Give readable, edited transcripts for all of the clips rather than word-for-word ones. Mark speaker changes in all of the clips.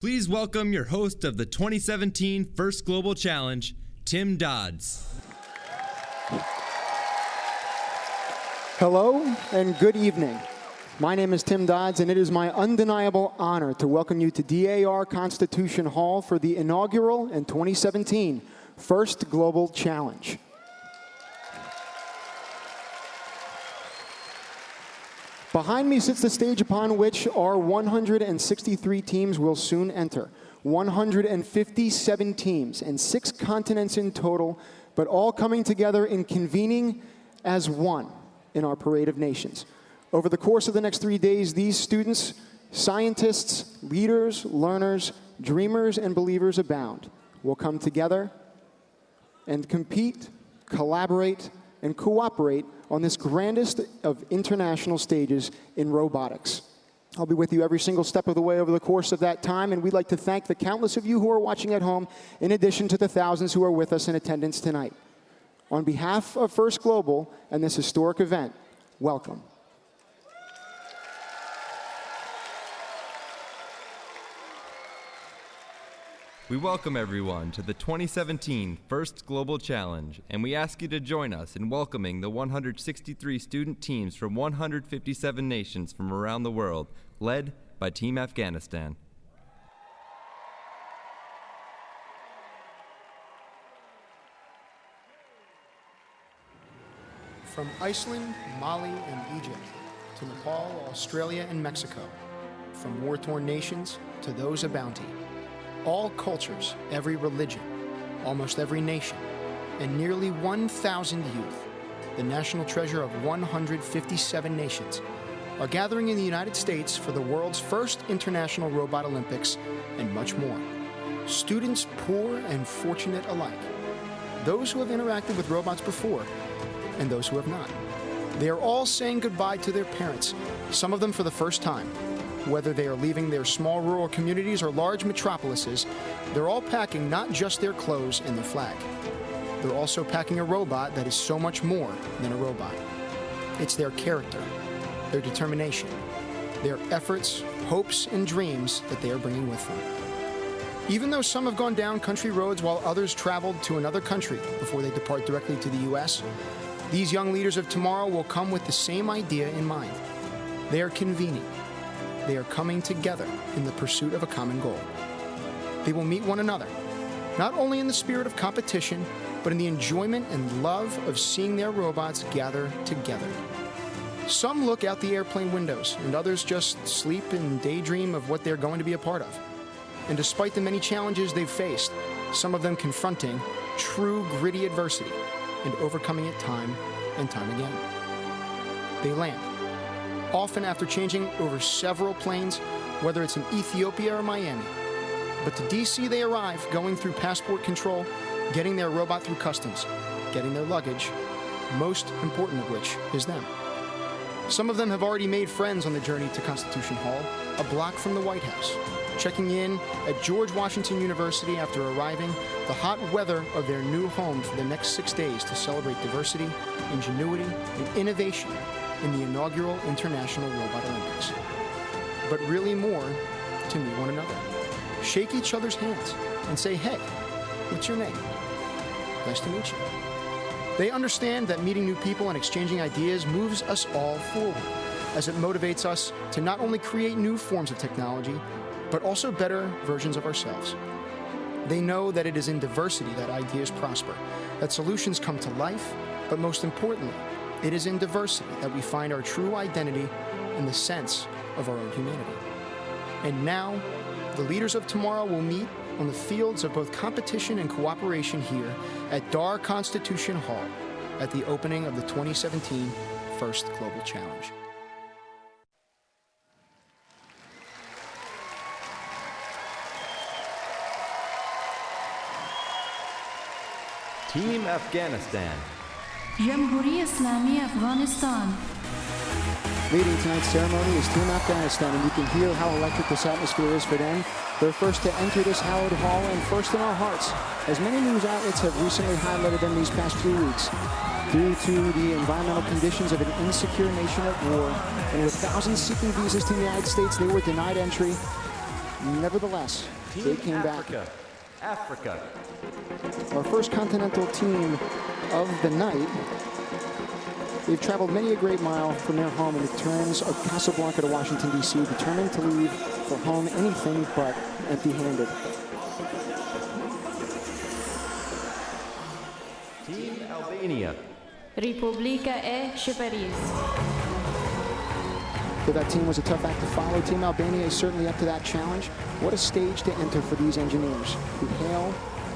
Speaker 1: Please welcome your host of the 2017 First Global Challenge, Tim Dodds.
Speaker 2: Hello and good evening. My name is Tim Dodds, and it is my undeniable honor to welcome you to DAR Constitution Hall for the inaugural and 2017 First Global Challenge. Behind me sits the stage upon which our 163 teams will soon enter. 157 teams and 6 continents in total, but all coming together and convening as one in our Parade of Nations. Over the course of the next 3 days, these students, scientists, leaders, learners, dreamers, and believers abound will come together and compete, collaborate, and cooperate on this grandest of international stages in robotics. I'll be with you every single step of the way over the course of that time, and we'd like to thank the countless of you who are watching at home, in addition to the thousands who are with us in attendance tonight. On behalf of First Global and this historic event, welcome.
Speaker 1: We welcome everyone to the 2017 First Global Challenge, and we ask you to join us in welcoming the 163 student teams from 157 nations from around the world, led by Team Afghanistan.
Speaker 2: From Iceland, Mali, and Egypt, to Nepal, Australia, and Mexico, from war-torn nations to those of bounty, all cultures, every religion, almost every nation, and nearly 1,000 youth, the national treasure of 157 nations, are gathering in the United States for the world's first International Robot Olympics and much more. Students poor and fortunate alike, those who have interacted with robots before and those who have not. They are all saying goodbye to their parents, some of them for the first time. Whether they are leaving their small rural communities or large metropolises, they're all packing not just their clothes and their flag. They're also packing a robot that is so much more than a robot. It's their character, their determination, their efforts, hopes, and dreams that they are bringing with them. Even though some have gone down country roads while others traveled to another country before they depart directly to the U.S., these young leaders of tomorrow will come with the same idea in mind. They are convening. They are coming together in the pursuit of a common goal. They will meet one another, not only in the spirit of competition, but in the enjoyment and love of seeing their robots gather together. Some look out the airplane windows, and others just sleep and daydream of what they're going to be a part of. And despite the many challenges they've faced, some of them confronting true gritty adversity and overcoming it time and time again. They land, often after changing over several planes, whether it's in Ethiopia or Miami. But to DC they arrive, going through passport control, getting their robot through customs, getting their luggage, most important of which is them. Some of them have already made friends on the journey to Constitution Hall, a block from the White House, checking in at George Washington University after arriving, the hot weather of their new home for the next 6 days to celebrate diversity, ingenuity, and innovation in the inaugural International Robot Olympics. But really more, to meet one another, shake each other's hands, and say, "Hey, what's your name? Nice to meet you." They understand that meeting new people and exchanging ideas moves us all forward, as it motivates us to not only create new forms of technology, but also better versions of ourselves. They know that it is in diversity that ideas prosper, that solutions come to life, but most importantly, it is in diversity that we find our true identity and the sense of our own humanity. And now, the leaders of tomorrow will meet on the fields of both competition and cooperation here at DAR Constitution Hall at the opening of the 2017 First Global Challenge.
Speaker 1: Team Afghanistan.
Speaker 3: Jamhuri Islami Afghanistan.
Speaker 2: Leading tonight's ceremony is Team Afghanistan, and you can hear how electric this atmosphere is for them. They're first to enter this hallowed hall and first in our hearts, as many news outlets have recently highlighted them these past few weeks. Due to the environmental conditions of an insecure nation at war, and with thousands seeking visas to the United States, they were denied entry. Nevertheless, they came back.
Speaker 1: Africa.
Speaker 2: Our first continental team of the night. They've traveled many a great mile from their home in the terms of Casablanca to Washington, D.C., determined to leave for home anything but empty-handed.
Speaker 1: Team Albania.
Speaker 3: Republika e Shqipërisë.
Speaker 2: Though that team was a tough act to follow, Team Albania is certainly up to that challenge. What a stage to enter for these engineers, who hail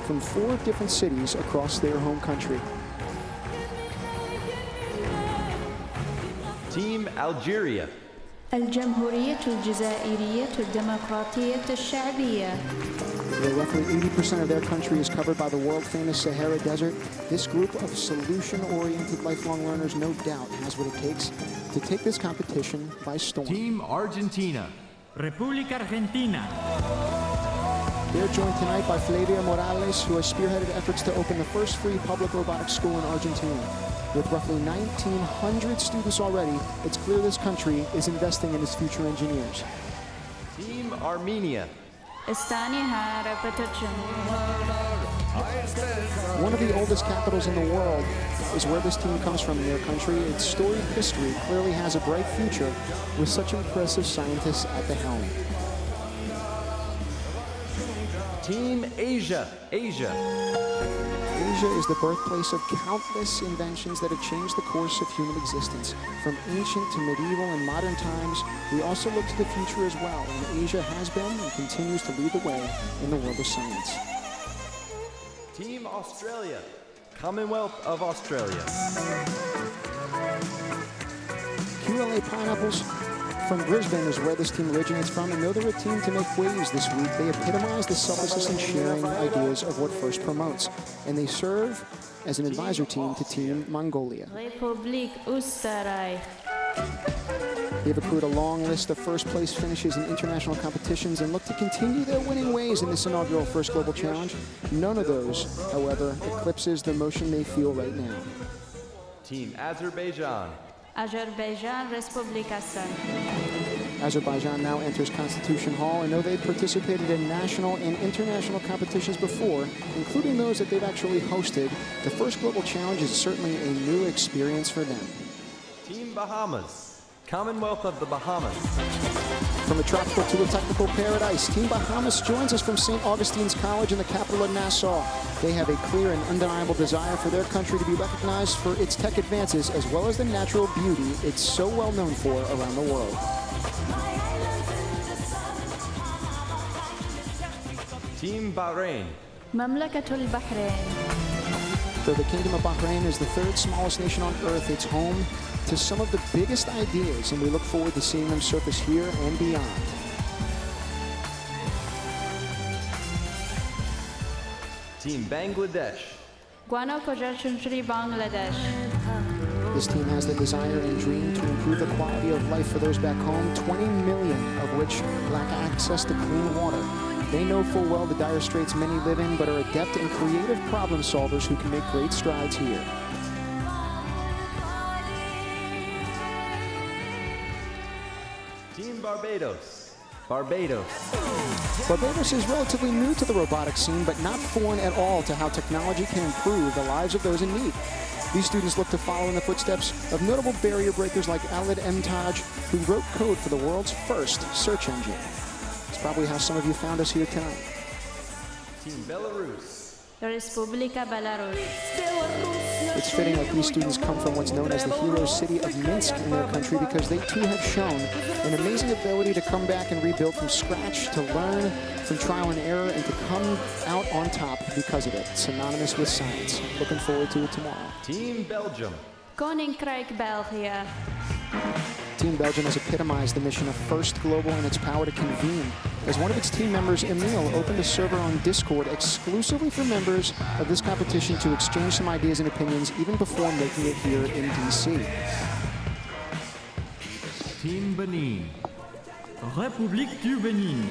Speaker 2: from 4 different cities across their home country.
Speaker 1: Team Algeria.
Speaker 3: الجمهورية الجزائرية الديمقراطية الشعبية.
Speaker 2: Though roughly 80% of their country is covered by the world-famous Sahara Desert, this group of solution-oriented lifelong learners no doubt has what it takes to take this competition by storm.
Speaker 1: Team Argentina.
Speaker 4: República Argentina.
Speaker 2: They're joined tonight by Flavia Morales, who has spearheaded efforts to open the first free public robotics school in Argentina. With roughly 1,900 students already, it's clear this country is investing in its future engineers.
Speaker 1: Team Armenia.
Speaker 3: استانها repetition.
Speaker 2: One of the oldest capitals in the world is where this team comes from in their country. Its storied history clearly has a bright future with such impressive scientists at the helm.
Speaker 1: Team Asia.
Speaker 2: Asia is the birthplace of countless inventions that have changed the course of human existence. From ancient to medieval and modern times, we also look to the future as well, and Asia has been and continues to lead the way in the world of science.
Speaker 1: Team Australia. Commonwealth of Australia.
Speaker 2: QLA Pineapples from Brisbane is where this team originates from, and though they're a team to make waves this week, they epitomize the selflessness and sharing ideas of what FIRST promotes, and they serve as an advisor team to Team Mongolia.
Speaker 3: Republik Österreich.
Speaker 2: They've accrued a long list of first-place finishes in international competitions and look to continue their winning ways in this inaugural FIRST Global Challenge. None of those, however, eclipses the emotion they feel right now.
Speaker 1: Team Azerbaijan.
Speaker 3: Azerbaijan Respublikası.
Speaker 2: Azerbaijan now enters Constitution Hall, and though they've participated in national and international competitions before, including those that they've actually hosted, the FIRST Global Challenge is certainly a new experience for them.
Speaker 1: Team Bahamas. Commonwealth of the Bahamas.
Speaker 2: From a tropical to a technical paradise, Team Bahamas joins us from St. Augustine's College in the capital of Nassau. They have a clear and undeniable desire for their country to be recognized for its tech advances as well as the natural beauty it's so well known for around the world.
Speaker 1: Team Bahrain.
Speaker 3: مملكة البحرين.
Speaker 2: Though the Kingdom of Bahrain is the 3rd smallest nation on Earth, it's home to some of the biggest ideas, and we look forward to seeing them surface here and beyond.
Speaker 1: Team Bangladesh.
Speaker 3: Guano Kojarchunchri Bangladesh.
Speaker 2: This team has the desire and dream to improve the quality of life for those back home, 20 million of which lack access to clean water. They know full well the dire straits many live in, but are adept and creative problem solvers who can make great strides here.
Speaker 1: Team Barbados. Barbados
Speaker 2: is relatively new to the robotics scene, but not foreign at all to how technology can improve the lives of those in need. These students look to follow in the footsteps of notable barrier breakers like Alid Emtaj, who wrote code for the world's first search engine. It's probably how some of you found us here tonight.
Speaker 1: Team Belarus.
Speaker 3: Republika Belarus.
Speaker 2: It's fitting that these students come from what's known as the hero city of Minsk in their country, because they too have shown an amazing ability to come back and rebuild from scratch, to learn from trial and error, and to come out on top because of it. Synonymous with science. Looking forward to it tomorrow.
Speaker 1: Team Belgium.
Speaker 3: Koninkrijk België.
Speaker 2: Team Belgium has epitomized the mission of FIRST Global and its power to convene. As one of its team members, Emil, opened a server on Discord exclusively for members of this competition to exchange some ideas and opinions even before making it here in DC.
Speaker 1: Team Benin.
Speaker 4: République du Bénin.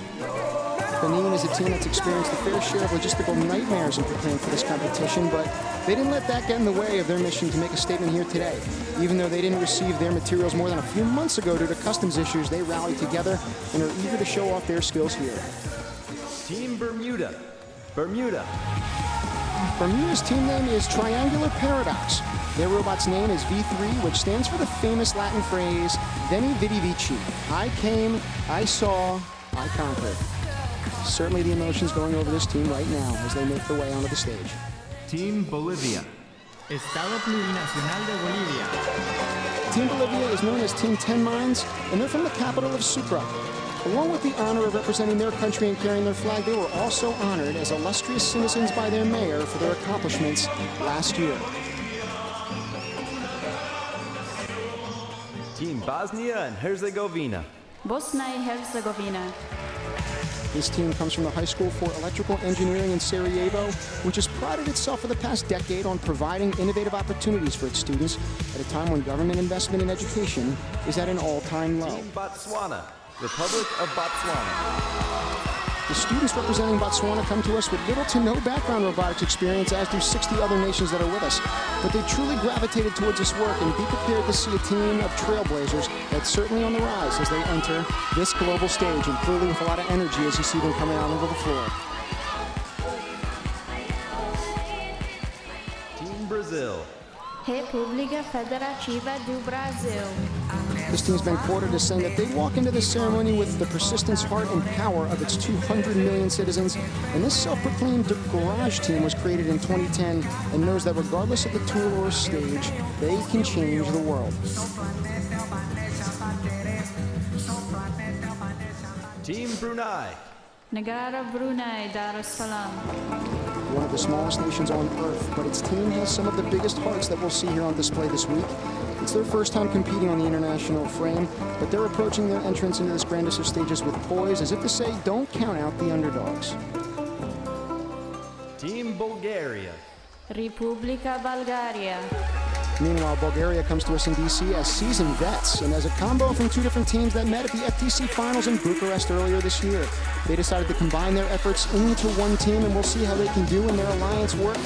Speaker 2: Benin is a team that's experienced a fair share of logistical nightmares in preparing for this competition, but they didn't let that get in the way of their mission to make a statement here today. Even though they didn't receive their materials more than a few months ago due to customs issues, they rallied together and are eager to show off their skills here.
Speaker 1: Team Bermuda. Bermuda.
Speaker 2: Bermuda's team name is Triangular Paradox. Their robot's name is V3, which stands for the famous Latin phrase, Veni Vidi Vici. I came, I saw, I conquered. Certainly the emotions going over this team right now as they make their way onto the stage.
Speaker 1: Team Bolivia.
Speaker 4: Estado Plurinacional de Bolivia.
Speaker 2: Team Bolivia is known as Team 10 Mines, and they're from the capital of Sucre. Along with the honor of representing their country and carrying their flag, they were also honored as illustrious citizens by their mayor for their accomplishments last year.
Speaker 1: Team Bosnia and Herzegovina.
Speaker 3: Bosnia i Herzegovina.
Speaker 2: This team comes from the High School for Electrical Engineering in Sarajevo, which has prided itself for the past decade on providing innovative opportunities for its students at a time when government investment in education is at an all-time low.
Speaker 1: Team Botswana. Republic of Botswana.
Speaker 2: The students representing Botswana come to us with little to no background robotics experience, as do 60 other nations that are with us. But they truly gravitated towards this work, and be prepared to see a team of trailblazers that's certainly on the rise as they enter this global stage, and clearly with a lot of energy as you see them coming out onto the floor.
Speaker 1: Team Brazil.
Speaker 3: República Federativa do Brasil.
Speaker 2: This team's been quoted as saying that they walk into this ceremony with the persistence, heart, and power of its 200 million citizens. And this self-proclaimed garage team was created in 2010 and knows that regardless of the tool or stage, they can change the world.
Speaker 1: Team Brunei.
Speaker 3: Negara Brunei Darussalam.
Speaker 2: One of the smallest nations on earth, but its team has some of the biggest hearts that we'll see here on display this week. It's their first time competing on the international frame, but they're approaching their entrance into this grandest of stages with poise, as if to say, don't count out the underdogs.
Speaker 1: Team Bulgaria.
Speaker 3: Republika Bulgaria.
Speaker 2: Meanwhile, Bulgaria comes to us in D.C. as seasoned vets, and as a combo from two different teams that met at the FTC Finals in Bucharest earlier this year. They decided to combine their efforts into one team, and we'll see how they can do in their alliance work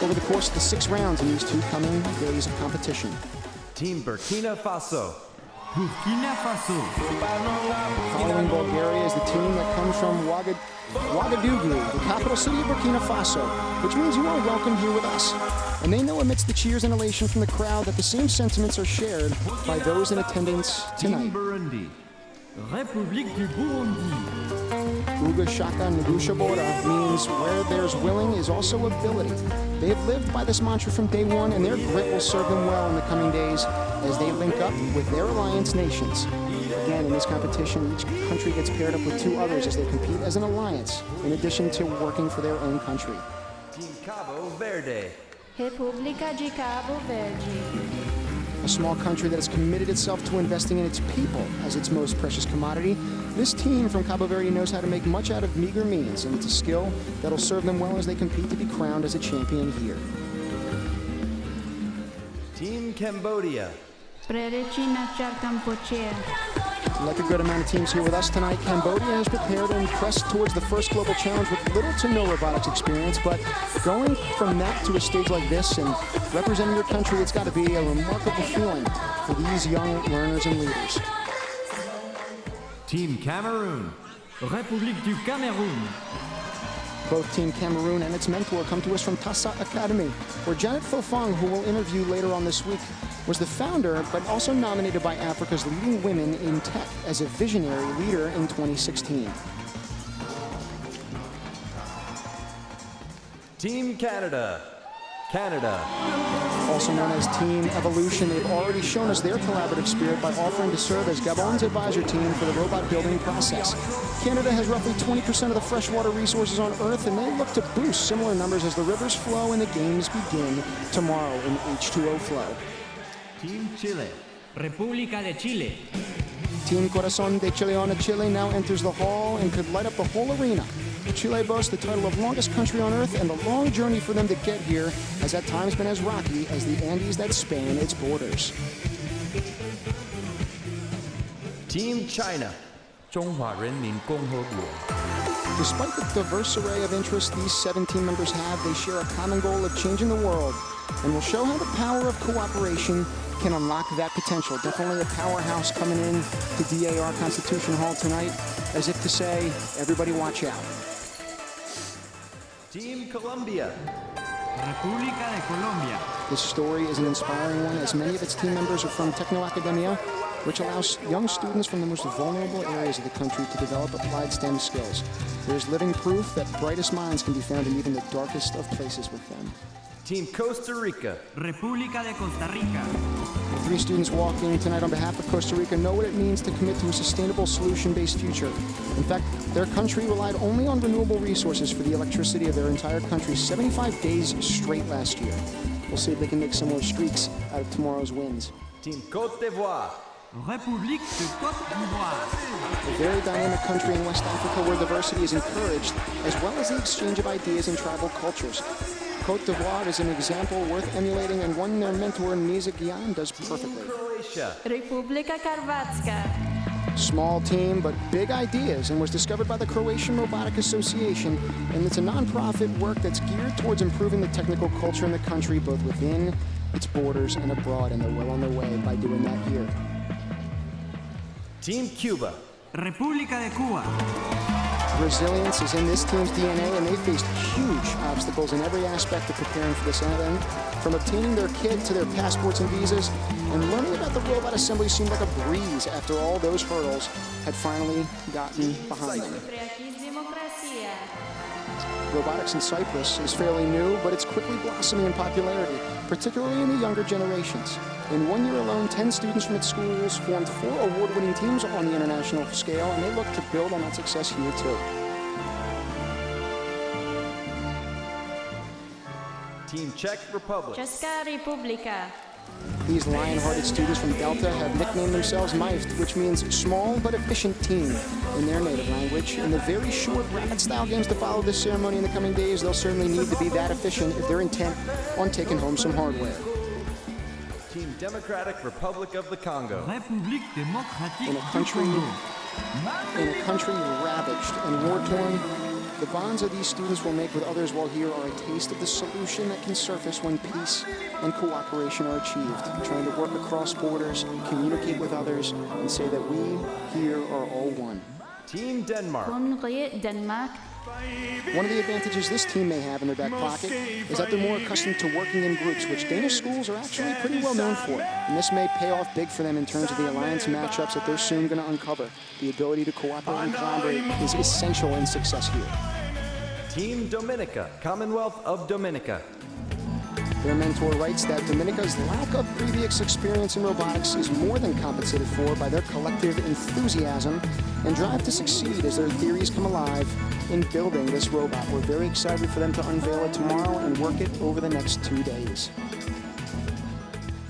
Speaker 2: over the course of the 6 rounds in these 2 coming days of competition.
Speaker 1: Team Burkina Faso.
Speaker 4: Burkina Faso.
Speaker 2: Following Bulgaria is the team that comes from Ouagadougou, the capital city of Burkina Faso, which means you are welcome here with us. And they know amidst the cheers and elation from the crowd that the same sentiments are shared by those in attendance
Speaker 1: Team
Speaker 2: tonight.
Speaker 1: Burundi.
Speaker 4: République du Burundi.
Speaker 2: Uga Shaka Ngushabora means where there's willing is also ability. They have lived by this mantra from day one, and their grit will serve them well in the coming days as they link up with their alliance nations. Again, in this competition, each country gets paired up with 2 others as they compete as an alliance, in addition to working for their own country.
Speaker 1: Team Cabo Verde.
Speaker 3: República de Cabo Verde.
Speaker 2: A small country that has committed itself to investing in its people as its most precious commodity, this team from Cabo Verde knows how to make much out of meager means, and it's a skill that'll serve them well as they compete to be crowned as a champion here.
Speaker 1: Team Cambodia.
Speaker 3: Prerečina Kampuchea.
Speaker 2: Like a good amount of teams here with us tonight, Cambodia has prepared and pressed towards the first global challenge with little to no robotics experience, but going from that to a stage like this and representing your country, it's got to be a remarkable feeling for these young learners and leaders.
Speaker 1: Team Cameroon.
Speaker 4: République du Cameroun.
Speaker 2: Both Team Cameroon and its mentor come to us from Tassa Academy, where Janet Fofang, who we'll interview later on this week, was the founder, but also nominated by Africa's leading women in tech as a visionary leader in 2016.
Speaker 1: Team Canada. Canada.
Speaker 2: Also known as Team Evolution, they've already shown us their collaborative spirit by offering to serve as Gabon's advisor team for the robot building process. Canada has roughly 20% of the freshwater resources on Earth, and they look to boost similar numbers as the rivers flow and the games begin tomorrow in H2O flow.
Speaker 1: Team Chile.
Speaker 4: República de Chile.
Speaker 2: Team Corazon de Chileona Chile now enters the hall and could light up the whole arena. Chile boasts the title of longest country on Earth, and the long journey for them to get here has at times been as rocky as the Andes that span its borders.
Speaker 1: Team China.
Speaker 5: 中华人民共和国。
Speaker 2: Despite the diverse array of interests these 7 team members have, they share a common goal of changing the world and will show how the power of cooperation can unlock that potential. Definitely a powerhouse coming in to DAR Constitution Hall tonight, as if to say, everybody watch out.
Speaker 1: Team Colombia.
Speaker 4: República de Colombia.
Speaker 2: This story is an inspiring one, as many of its team members are from Techno Academia, which allows young students from the most vulnerable areas of the country to develop applied STEM skills. There's living proof that brightest minds can be found in even the darkest of places with them.
Speaker 1: Team Costa Rica.
Speaker 4: República de Costa Rica.
Speaker 2: The 3 students walking tonight on behalf of Costa Rica know what it means to commit to a sustainable, solution-based future. In fact, their country relied only on renewable resources for the electricity of their entire country 75 days straight last year. We'll see if they can make similar streaks out of tomorrow's wins.
Speaker 1: Team Côte d'Ivoire.
Speaker 4: République de Côte d'Ivoire.
Speaker 2: A very dynamic country in West Africa where diversity is encouraged, as well as the exchange of ideas and tribal cultures. Côte d'Ivoire is an example worth emulating and one their mentor, Nisa Guillan, does perfectly.
Speaker 1: Croatia.
Speaker 3: Republika Karvatska.
Speaker 2: Small team, but big ideas, and was discovered by the Croatian Robotic Association, and it's a non-profit work that's geared towards improving the technical culture in the country, both within its borders and abroad, and they're well on their way by doing that here.
Speaker 1: Team Cuba.
Speaker 4: República de Cuba.
Speaker 2: Resilience is in this team's DNA, and they faced huge obstacles in every aspect of preparing for this event, from obtaining their kit to their passports and visas, and learning about the robot assembly seemed like a breeze after all those hurdles had finally gotten behind them. Robotics in Cyprus is fairly new, but it's quickly blossoming in popularity, particularly in the younger generations. In 1 year alone, 10 students from its schools formed 4 award-winning teams on the international scale, and they look to build on that success here too.
Speaker 1: Team Czech Republic.
Speaker 3: Česká republika.
Speaker 2: These lion-hearted students from Delta have nicknamed themselves MIFT, which means small but efficient team in their native language. In the very short rapid-style games to follow this ceremony in the coming days, they'll certainly need to be that efficient if they're intent on taking home some hardware.
Speaker 1: Team Democratic Republic of the Congo.
Speaker 4: République démocratique
Speaker 2: In a
Speaker 4: du
Speaker 2: country,
Speaker 4: Congo.
Speaker 2: in a country ravaged and war-torn, the bonds that these students will make with others while here are a taste of the solution that can surface when peace and cooperation are achieved. Trying to work across borders, communicate with others, and say that we here are all one.
Speaker 1: Team Denmark.
Speaker 3: Kongelige Denmark.
Speaker 2: One of the advantages this team may have in their back pocket is that they're more accustomed to working in groups, which Danish schools are actually pretty well known for. And this may pay off big for them in terms of the alliance matchups that they're soon going to uncover. The ability to cooperate and collaborate is essential in success here.
Speaker 1: Team Dominica. Commonwealth of Dominica.
Speaker 2: Their mentor writes that Dominica's lack of previous experience in robotics is more than compensated for by their collective enthusiasm and drive to succeed as their theories come alive in building this robot. We're very excited for them to unveil it tomorrow and work it over the next 2 days.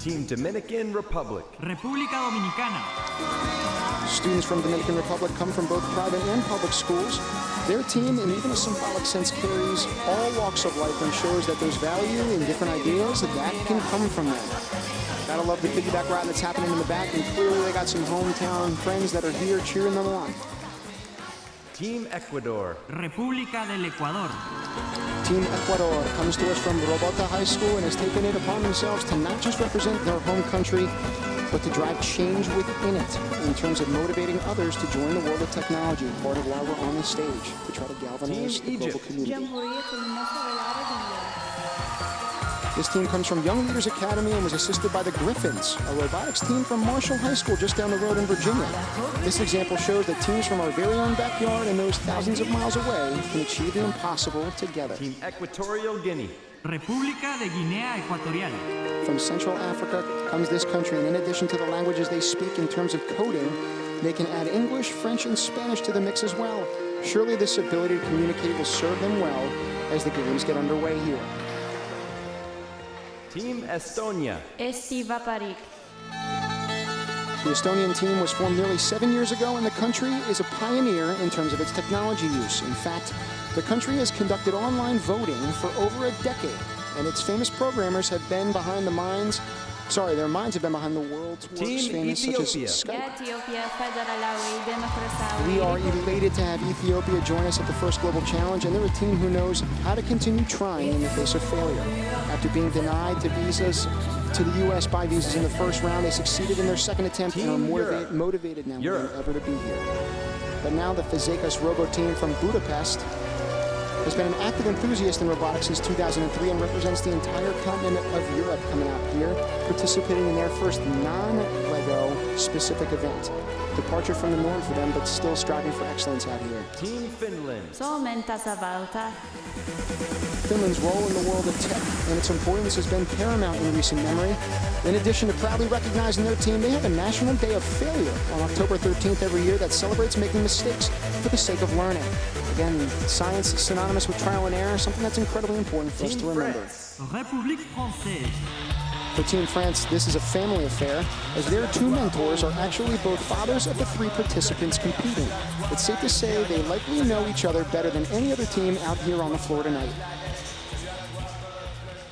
Speaker 1: Team Dominican Republic.
Speaker 4: República Dominicana.
Speaker 2: Students from Dominican Republic come from both private and public schools. Their team, in even a symbolic sense, carries all walks of life and shows that there's value in different ideas that can come from them. Gotta love the piggyback ride that's happening in the back, and clearly they got some hometown friends that are here cheering them on.
Speaker 1: Team Ecuador.
Speaker 4: República del Ecuador.
Speaker 2: Team Ecuador comes to us from Robota High School and has taken it upon themselves to not just represent their home country, but to drive change within it in terms of motivating others to join the world of technology, part of why we're on this stage, to try to galvanize
Speaker 1: Team
Speaker 2: the global
Speaker 1: Egypt.
Speaker 2: community.
Speaker 3: Jamhuriyet Al-Masr Al-Arabiyya.
Speaker 2: This team comes from Young Leaders Academy and was assisted by the Griffins, a robotics team from Marshall High School just down the road in Virginia. This example shows that teams from our very own backyard and those thousands of miles away can achieve the impossible together.
Speaker 1: Team Equatorial Guinea.
Speaker 4: República de Guinea Ecuatorial.
Speaker 2: From Central Africa comes this country, and in addition to the languages they speak in terms of coding, they can add English, French, and Spanish to the mix as well. Surely this ability to communicate will serve them well as the games get underway here.
Speaker 1: Team Estonia.
Speaker 3: Eesti Vabariik.
Speaker 2: The Estonian team was formed nearly 7 years ago, and the country is a pioneer in terms of its technology use. In fact, the country has conducted online voting for over a decade, and its famous programmers have been behind the minds Sorry, their minds have been behind the world's works
Speaker 5: Team
Speaker 2: famous, such
Speaker 5: Ethiopia.
Speaker 2: as Skype.
Speaker 3: Ethiopia Federalawi Demokrasawi
Speaker 2: We are
Speaker 3: Republika.
Speaker 2: elated to have Ethiopia join us at the first Global Challenge, and they're a team who knows how to continue trying in the face of failure. After being denied to the U.S. by visas in the first round, they succeeded in their second attempt and are more motivated now than ever to be here. But now the Fazekas Robo team from Budapest has been an active enthusiast in robotics since 2003 and represents the entire continent of Europe coming out here, participating in their first non-LEGO specific event. Departure from the norm for them, but still striving for excellence out here.
Speaker 5: Team Finland.
Speaker 3: Suomen tasavalta.
Speaker 2: Finland's role in the world of tech and its importance has been paramount in recent memory. In addition to proudly recognizing their team, they have a National Day of Failure on October 13th every year that celebrates making mistakes for the sake of learning. Again, science is synonymous with trial and error, something that's incredibly important for us to remember.
Speaker 4: République Française.
Speaker 2: For Team France, this is a family affair, as their two mentors are actually both fathers of the three participants competing. It's safe to say they likely know each other better than any other team out here on the floor tonight.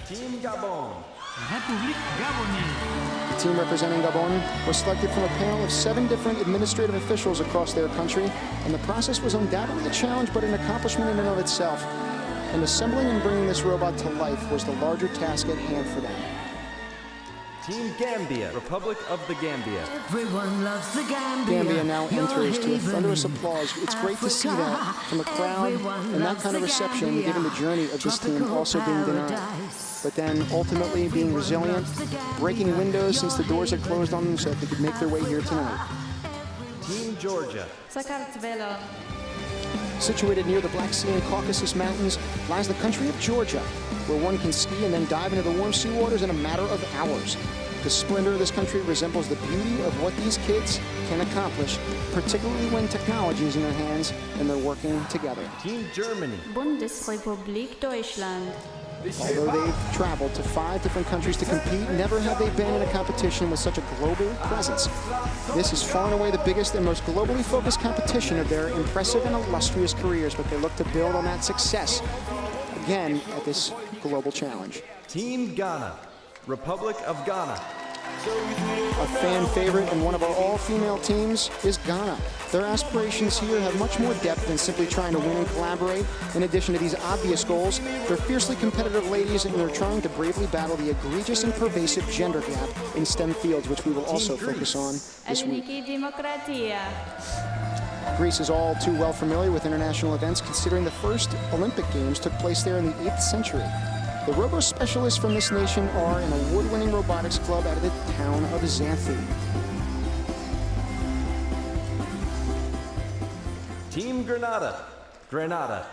Speaker 5: Team Gabon.
Speaker 4: République Gabonaise.
Speaker 2: The team representing Gabon was selected from a panel of 7 different administrative officials across their country, and the process was undoubtedly a challenge, but an accomplishment in and of itself. And assembling and bringing this robot to life was the larger task at hand for them.
Speaker 5: Team Gambia. Republic of the Gambia.
Speaker 6: Everyone loves the Gambia.
Speaker 2: Gambia now enters to a thunderous applause. It's great to see that from a crowd and that kind of reception, given the journey of this team also being denied. But then ultimately being resilient, breaking windows since the doors had closed on them so that they could make their way here tonight.
Speaker 5: Team Georgia.
Speaker 3: Sakartvelo.
Speaker 2: Situated near the Black Sea and Caucasus Mountains lies the country of Georgia, where one can ski and then dive into the warm sea waters in a matter of hours. The splendor of this country resembles the beauty of what these kids can accomplish, particularly when technology is in their hands and they're working together.
Speaker 5: Team Germany.
Speaker 3: Bundesrepublik Deutschland.
Speaker 2: Although they've traveled to 5 different countries to compete, never have they been in a competition with such a global presence. This is far and away the biggest and most globally focused competition of their impressive and illustrious careers, but they look to build on that success again at this global challenge.
Speaker 5: Team Ghana. Republic of Ghana.
Speaker 2: A fan favorite and one of our all-female teams is Ghana. Their aspirations here have much more depth than simply trying to win and collaborate. In addition to these obvious goals, they're fiercely competitive ladies and they're trying to bravely battle the egregious and pervasive gender gap in STEM fields, which we will also focus on this week.
Speaker 3: Elniki Demokratia.
Speaker 2: Greece is all too well familiar with international events, considering the first Olympic Games took place there in the 8th century. The robo specialists from this nation are an award-winning robotics club out of the town of Xanthi.
Speaker 5: Team Grenada. Grenada.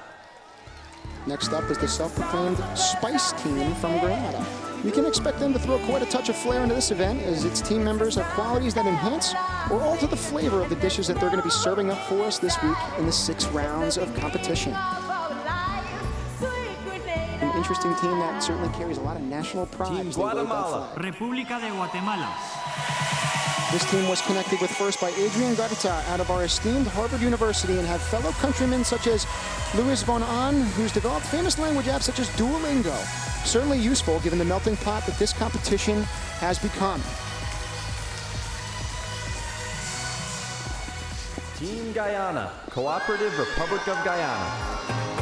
Speaker 2: Next up is the self-proclaimed Spice Team from Grenada. We can expect them to throw quite a touch of flair into this event, as its team members have qualities that enhance or alter the flavor of the dishes that they're going to be serving up for us this week in the 6 rounds of competition. An interesting team that certainly carries a lot of national pride.
Speaker 5: Team
Speaker 2: as they wave that
Speaker 5: Guatemala.
Speaker 2: flag.
Speaker 4: República de Guatemala.
Speaker 2: This team was connected with first by Adrian Garita out of our esteemed Harvard University and have fellow countrymen such as Luis von Ahn, who's developed famous language apps such as Duolingo. Certainly useful given the melting pot that this competition has become.
Speaker 5: Team Guyana. Cooperative Republic of Guyana.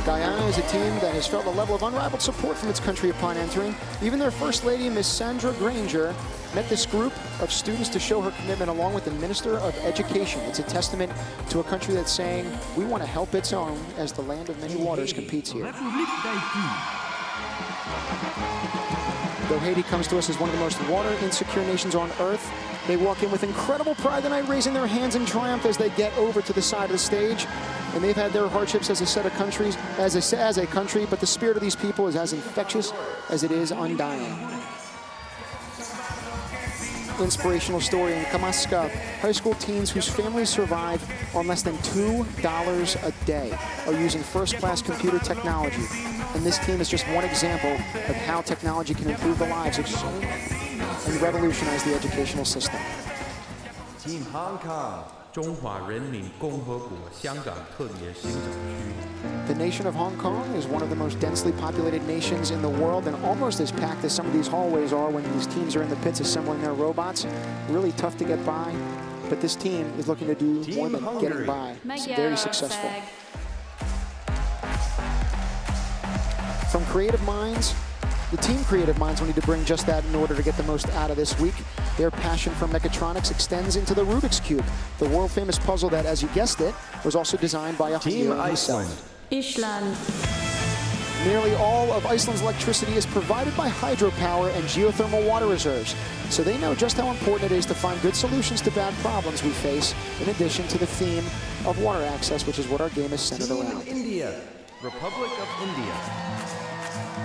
Speaker 2: Guyana is a team that has felt a level of unrivaled support from its country upon entering. Even their First Lady, Miss Sandra Granger, met this group of students to show her commitment along with the Minister of Education. It's a testament to a country that's saying, we want to help its own as the land of many waters competes here.
Speaker 4: République d'Haïti.
Speaker 2: Though Haiti comes to us as one of the most water-insecure nations on Earth, they walk in with incredible pride tonight, raising their hands in triumph as they get over to the side of the stage. And they've had their hardships as a set of countries, as a country, but the spirit of these people is as infectious as it is undying. Inspirational story in Kamaska. High school teens whose families survive on less than $2 a day are using first-class computer technology. And this team is just one example of how technology can improve the lives of and revolutionize the educational system.
Speaker 5: Team Hong Kong.
Speaker 7: 中华人民共和国香港特别行政区。
Speaker 2: The nation of Hong Kong is one of the most densely populated nations in the world and almost as packed as some of these hallways are when these teams are in the pits assembling their robots. Really tough to get by, but this team is looking to do more than getting by. It's very successful. From creative minds, the team creative minds will need to bring just that in order to get the most out of this week. Their passion for mechatronics extends into the Rubik's Cube, the world-famous puzzle that, as you guessed it, was also designed by a
Speaker 5: Team
Speaker 2: hero himself.
Speaker 5: Iceland.
Speaker 3: Iceland.
Speaker 2: Nearly all of Iceland's electricity is provided by hydropower and geothermal water reserves, so they know just how important it is to find good solutions to bad problems we face, in addition to the theme of water access, which is what our game is centered
Speaker 5: Team
Speaker 2: around.
Speaker 5: India. Republic of India.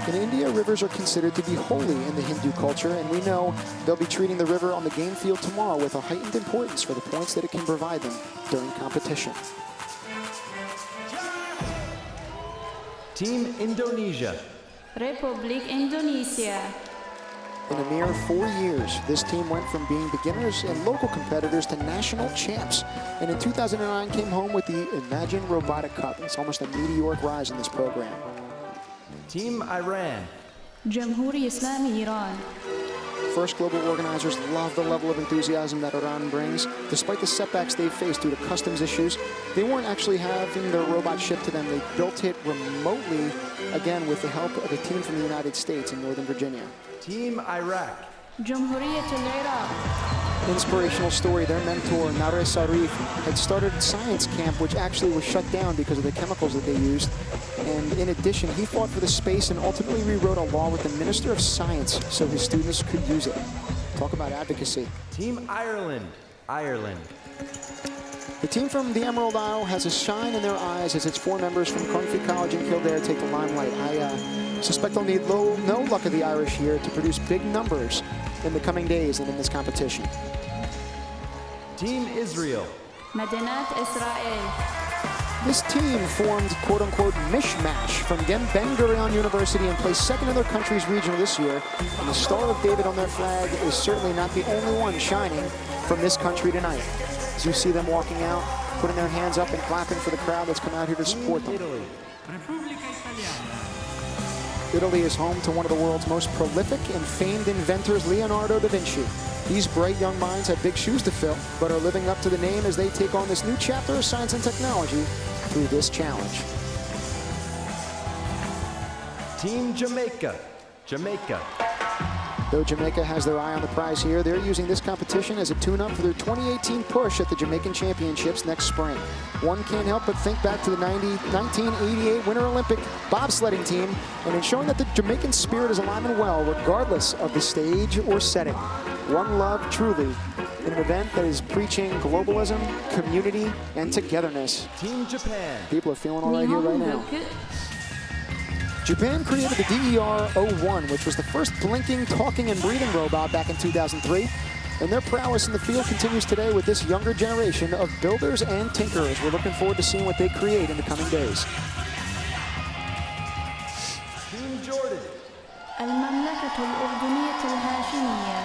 Speaker 2: In India, rivers are considered to be holy in the Hindu culture, and we know they'll be treating the river on the game field tomorrow with a heightened importance for the points that it can provide them during competition.
Speaker 5: Team Indonesia.
Speaker 3: Republik Indonesia.
Speaker 2: In a mere 4 years, this team went from being beginners and local competitors to national champs, and in 2009 came home with the Imagine Robotic Cup. It's almost a meteoric rise in this program.
Speaker 5: Team Iran.
Speaker 3: جمهوري إسلامي إيران.
Speaker 2: First Global organizers love the level of enthusiasm that Iran brings. Despite the setbacks they've faced due to customs issues, they weren't actually having their robot shipped to them. They built it remotely, again with the help of a team from the United States in Northern Virginia.
Speaker 5: Team Iraq.
Speaker 3: جمهورية العراق.
Speaker 2: Inspirational story, their mentor, Nareh Sarif, had started a science camp which actually was shut down because of the chemicals that they used. And in addition, he fought for the space and ultimately rewrote a law with the Minister of Science so his students could use it. Talk about advocacy.
Speaker 5: Team Ireland. Ireland.
Speaker 2: The team from the Emerald Isle has a shine in their eyes as its 4 members from Coventry College in Kildare take the limelight. I suspect they'll need no luck of the Irish here to produce big numbers in the coming days and in this competition.
Speaker 5: Team Israel.
Speaker 3: مدينة إسرائيل.
Speaker 2: This team formed quote-unquote mishmash from Ben Gurion University and placed second in their country's regional this year. And the Star of David on their flag is certainly not the only one shining from this country tonight. As you see them walking out, putting their hands up and clapping for the crowd that's come out here to support them.
Speaker 5: Italy.
Speaker 4: Repubblica Italiana.
Speaker 2: Italy is home to one of the world's most prolific and famed inventors, Leonardo da Vinci. These bright young minds have big shoes to fill, but are living up to the name as they take on this new chapter of science and technology through this challenge.
Speaker 5: Team Jamaica. Jamaica.
Speaker 2: Though Jamaica has their eye on the prize here, they're using this competition as a tune-up for their 2018 push at the Jamaican Championships next spring. One can't help but think back to the 1988 Winter Olympic bobsledding team, and in showing that the Jamaican spirit is alive and well, regardless of the stage or setting. One love, truly, in an event that is preaching globalism, community, and togetherness.
Speaker 5: Team Japan.
Speaker 2: People are feeling all right here right now. Japan created the DER-01, which was the first blinking, talking, and breathing robot back in 2003. And their prowess in the field continues today with this younger generation of builders and tinkerers. We're looking forward to seeing what they create in the coming days.
Speaker 5: Team Jordan.
Speaker 3: المملكة الأردنية الهاشمية.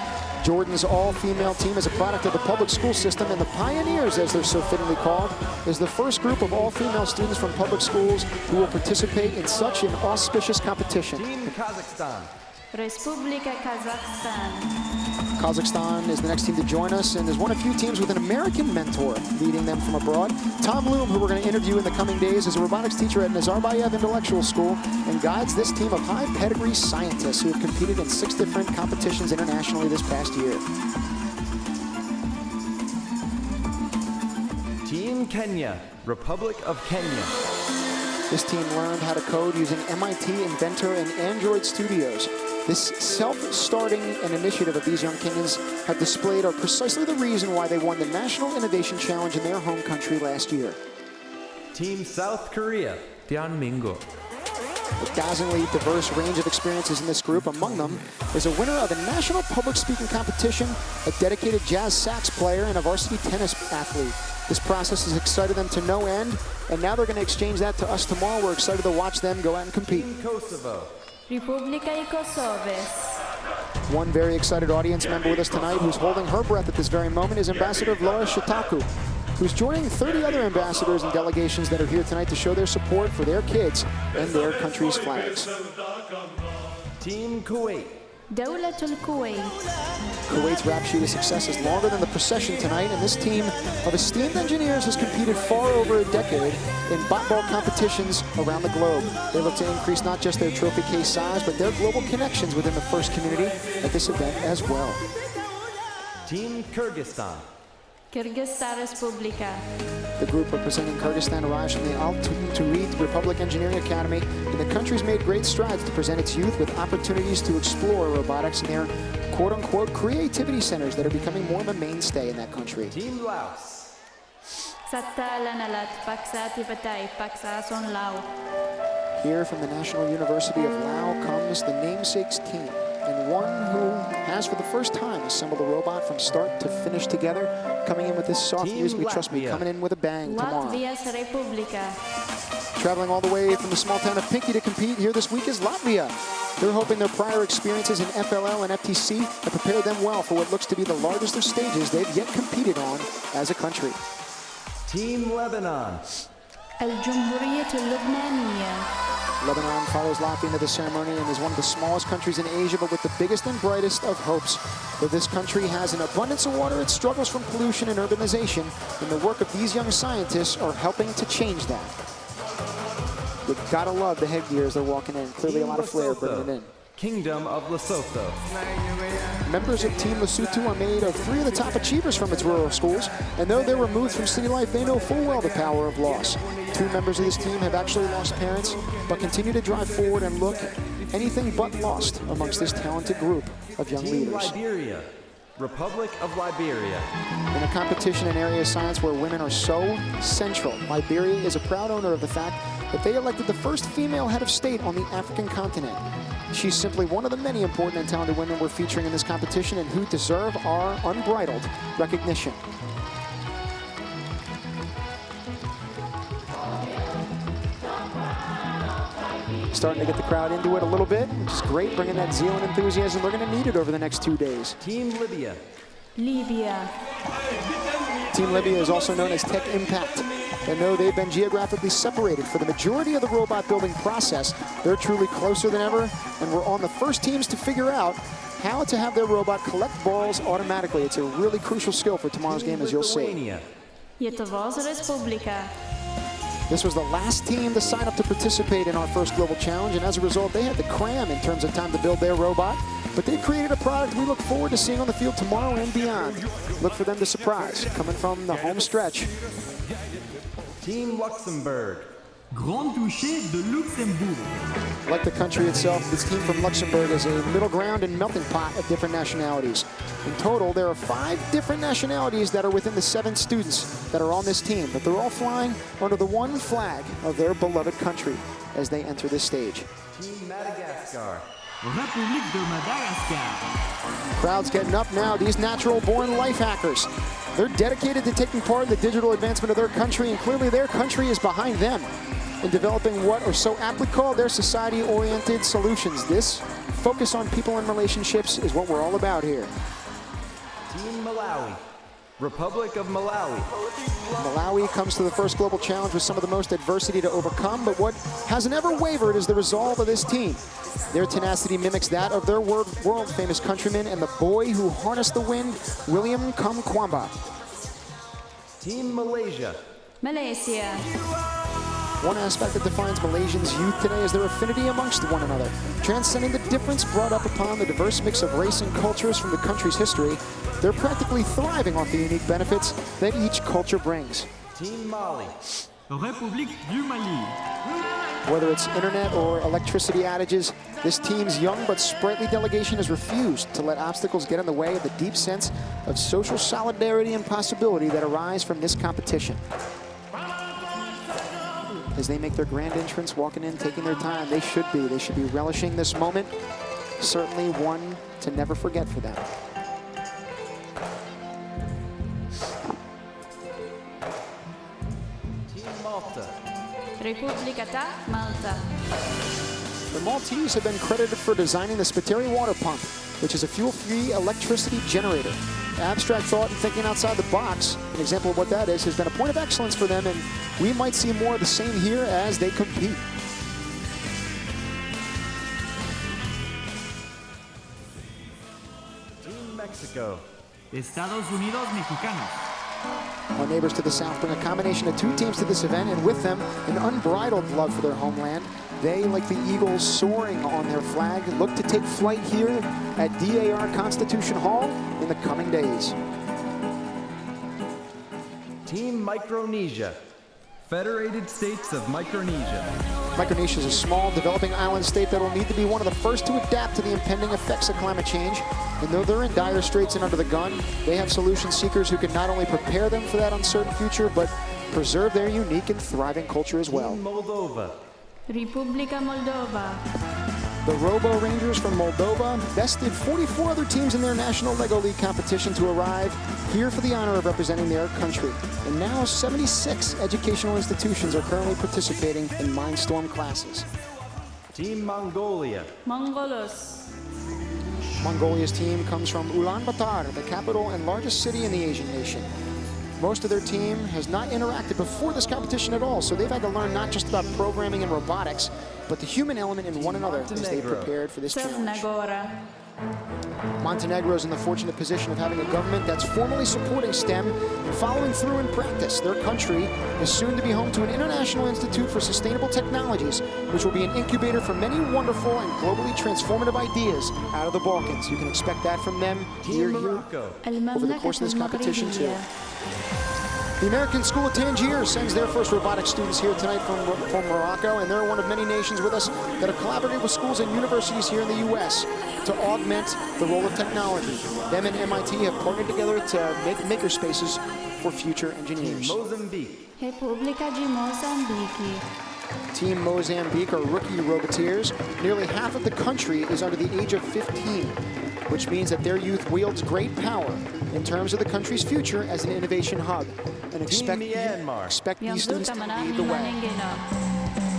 Speaker 2: Jordan's all-female team is a product of the public school system, and the Pioneers, as they're so fittingly called, is the first group of all-female students from public schools who will participate in such an auspicious competition.
Speaker 5: Team Kazakhstan.
Speaker 3: Republika Kazakhstan.
Speaker 2: Kazakhstan is the next team to join us, and is one of few teams with an American mentor leading them from abroad. Tom Loom, who we're going to interview in the coming days, is a robotics teacher at Nazarbayev Intellectual School and guides this team of high-pedigree scientists who have competed in 6 different competitions internationally this past year.
Speaker 5: Team Kenya. Republic of Kenya.
Speaker 2: This team learned how to code using MIT Inventor and Android Studios. This self-starting and initiative of these young Kenyans have displayed are precisely the reason why they won the National Innovation Challenge in their home country last year.
Speaker 5: Team South Korea. Tianmingo.
Speaker 2: A dazzlingly diverse range of experiences in this group. Among them is a winner of a national public speaking competition, a dedicated jazz sax player, and a varsity tennis athlete. This process has excited them to no end, and now they're going to exchange that to us tomorrow. We're excited to watch them go out and compete.
Speaker 5: Team Kosovo.
Speaker 3: Republika i Kosovë.
Speaker 2: One very excited audience member with us tonight who's holding her breath at this very moment is Ambassador Vlora Shataku. who's joining 30 other ambassadors and delegations that are here tonight to show their support for their kids and their country's flags.
Speaker 5: Team Kuwait.
Speaker 3: دولة الكويت.
Speaker 2: Kuwait's rap sheet of success is longer than the procession tonight, and this team of esteemed engineers has competed far over a decade in bot-ball competitions around the globe. They look to increase not just their trophy case size, but their global connections within the FIRST community at this event as well.
Speaker 5: Team Kyrgyzstan.
Speaker 3: Kyrgyzstan Respublika.
Speaker 2: The group representing Kyrgyzstan arrives from the Al-Turid Republic Engineering Academy, and the country's made great strides to present its youth with opportunities to explore robotics in their quote-unquote creativity centers that are becoming more of a mainstay in that country.
Speaker 5: Team Laos.
Speaker 3: Satta lanalat paksati patay paksason lao.
Speaker 2: Here from the National University of Laos comes the namesakes team, and one who has for the first time assembled a robot from start to finish together, coming in with this soft
Speaker 5: Team
Speaker 2: music, trust me,
Speaker 5: Latvia.
Speaker 2: coming in with a bang tomorrow.
Speaker 3: Latvijas Republika.
Speaker 2: Traveling all the way from the small town of Pinky to compete here this week is Latvia. They're hoping their prior experiences in FLL and FTC have prepared them well for what looks to be the largest of stages they've yet competed on as a country.
Speaker 5: Team Lebanon.
Speaker 3: الجمهورية اللبنانية.
Speaker 2: Lebanon follows Latvia into the ceremony and is one of the smallest countries in Asia, but with the biggest and brightest of hopes that this country has an abundance of water. It struggles from pollution and urbanization, and the work of these young scientists are helping to change that. You gotta love the headgear as they're walking in. Clearly a lot of flair bringing it in.
Speaker 5: Kingdom of Lesotho.
Speaker 2: Members of Team Lesotho are made of 3 of the top achievers from its rural schools, and though they're removed from city life, they know full well the power of loss. 2 members of this team have actually lost parents, but continue to drive forward and look anything but lost amongst this talented group of young
Speaker 5: Team
Speaker 2: leaders.
Speaker 5: Liberia. Republic of Liberia.
Speaker 2: In a competition in area of science where women are so central, Liberia is a proud owner of the fact that they elected the first female head of state on the African continent. She's simply one of the many important and talented women we're featuring in this competition and who deserve our unbridled recognition. Starting to get the crowd into it a little bit, which is great, bringing that zeal and enthusiasm. They're going to need it over the next 2 days.
Speaker 5: Team Libya.
Speaker 3: Libya.
Speaker 2: Team Libya is also known as Tech Impact. And though they've been geographically separated for the majority of the robot building process, they're truly closer than ever, and we're on the first teams to figure out how to have their robot collect balls automatically. It's a really crucial skill for tomorrow's game, as you'll see.
Speaker 5: Lithuania.
Speaker 3: Lietuvos Respublika.
Speaker 2: This was the last team to sign up to participate in our first global challenge, and as a result, they had to cram in terms of time to build their robot. But they created a product we look forward to seeing on the field tomorrow and beyond. Look for them to surprise, coming from the home stretch.
Speaker 5: Team Luxembourg.
Speaker 4: Grand Touché de Luxembourg.
Speaker 2: Like the country itself, this team from Luxembourg is a middle ground and melting pot of different nationalities. In total, there are 5 different nationalities that are within the 7 students that are on this team, but they're all flying under the one flag of their beloved country as they enter this stage.
Speaker 5: Team Madagascar.
Speaker 4: République de Madagascar.
Speaker 2: Crowd's getting up now. These natural-born life hackers, they're dedicated to taking part in the digital advancement of their country, and clearly their country is behind them in developing what are so aptly called their society-oriented solutions. This focus on people and relationships is what we're all about here.
Speaker 5: Team Malawi. Republic of Malawi.
Speaker 2: Malawi comes to the first global challenge with some of the most adversity to overcome, but what hasn't ever wavered is the resolve of this team. Their tenacity mimics that of their world-famous countrymen and the boy who harnessed the wind, William Kamkwamba.
Speaker 5: Team Malaysia.
Speaker 3: Malaysia.
Speaker 2: One aspect that defines Malaysians' youth today is their affinity amongst one another. Transcending the difference brought up upon the diverse mix of race and cultures from the country's history, they're practically thriving off the unique benefits that each culture brings.
Speaker 5: Team Mali.
Speaker 4: République du Mali.
Speaker 2: Whether it's internet or electricity outages, this team's young but sprightly delegation has refused to let obstacles get in the way of the deep sense of social solidarity and possibility that arise from this competition. As they make their grand entrance, walking in, taking their time, they should be relishing this moment. Certainly one to never forget for them.
Speaker 5: Team Malta.
Speaker 3: Republika ta Malta.
Speaker 2: The Maltese have been credited for designing the Spiteri water pump, which is a fuel-free electricity generator. abstract thought and thinking outside the box. An example of what that is has been a point of excellence for them, and we might see more of the same here as they compete.
Speaker 5: Team Mexico.
Speaker 4: Estados Unidos Mexicanos.
Speaker 2: Our neighbors to the south bring a combination of two teams to this event, and with them, an unbridled love for their homeland. They, like the eagles soaring on their flag, look to take flight here at DAR Constitution Hall in the coming days.
Speaker 5: Team Micronesia.
Speaker 1: Federated States of Micronesia.
Speaker 2: Micronesia is a small, developing island state that will need to be one of the first to adapt to the impending effects of climate change. And though they're in dire straits and under the gun, they have solution seekers who can not only prepare them for that uncertain future, but preserve their unique and thriving culture as well.
Speaker 5: Team Moldova.
Speaker 3: Republika Moldova.
Speaker 2: The Robo Rangers from Moldova bested 44 other teams in their National Lego League competition to arrive here for the honor of representing their country. And now 76 educational institutions are currently participating in Mindstorm classes.
Speaker 5: Team Mongolia.
Speaker 3: Mongolos.
Speaker 2: Mongolia's team comes from Ulaanbaatar, the capital and largest city in the Asian nation. Most of their team has not interacted before this competition at all, so they've had to learn not just about programming and robotics, but the human element in one another as they prepared for this challenge.
Speaker 3: Crna
Speaker 2: Montenegro is in the fortunate position of having a government that's formally supporting STEM and following through in practice. Their country is soon to be home to an International Institute for Sustainable Technologies, which will be an incubator for many wonderful and globally transformative ideas out of the Balkans. You can expect that from them here
Speaker 5: Morocco.
Speaker 2: over the course of this competition too.
Speaker 3: المملكة
Speaker 2: The American School of Tangier sends their first robotics students here tonight from Morocco, and they're one of many nations with us that are collaborating with schools and universities here in the U.S. to augment the role of technology. Them and MIT have partnered together to make makerspaces for future engineers.
Speaker 5: Mozambique.
Speaker 3: República de Moçambique.
Speaker 2: Team Mozambique are rookie roboteers. Nearly half of the country is under the age of 15, which means that their youth wields great power in terms of the country's future as an innovation hub. And expect these students to lead the way.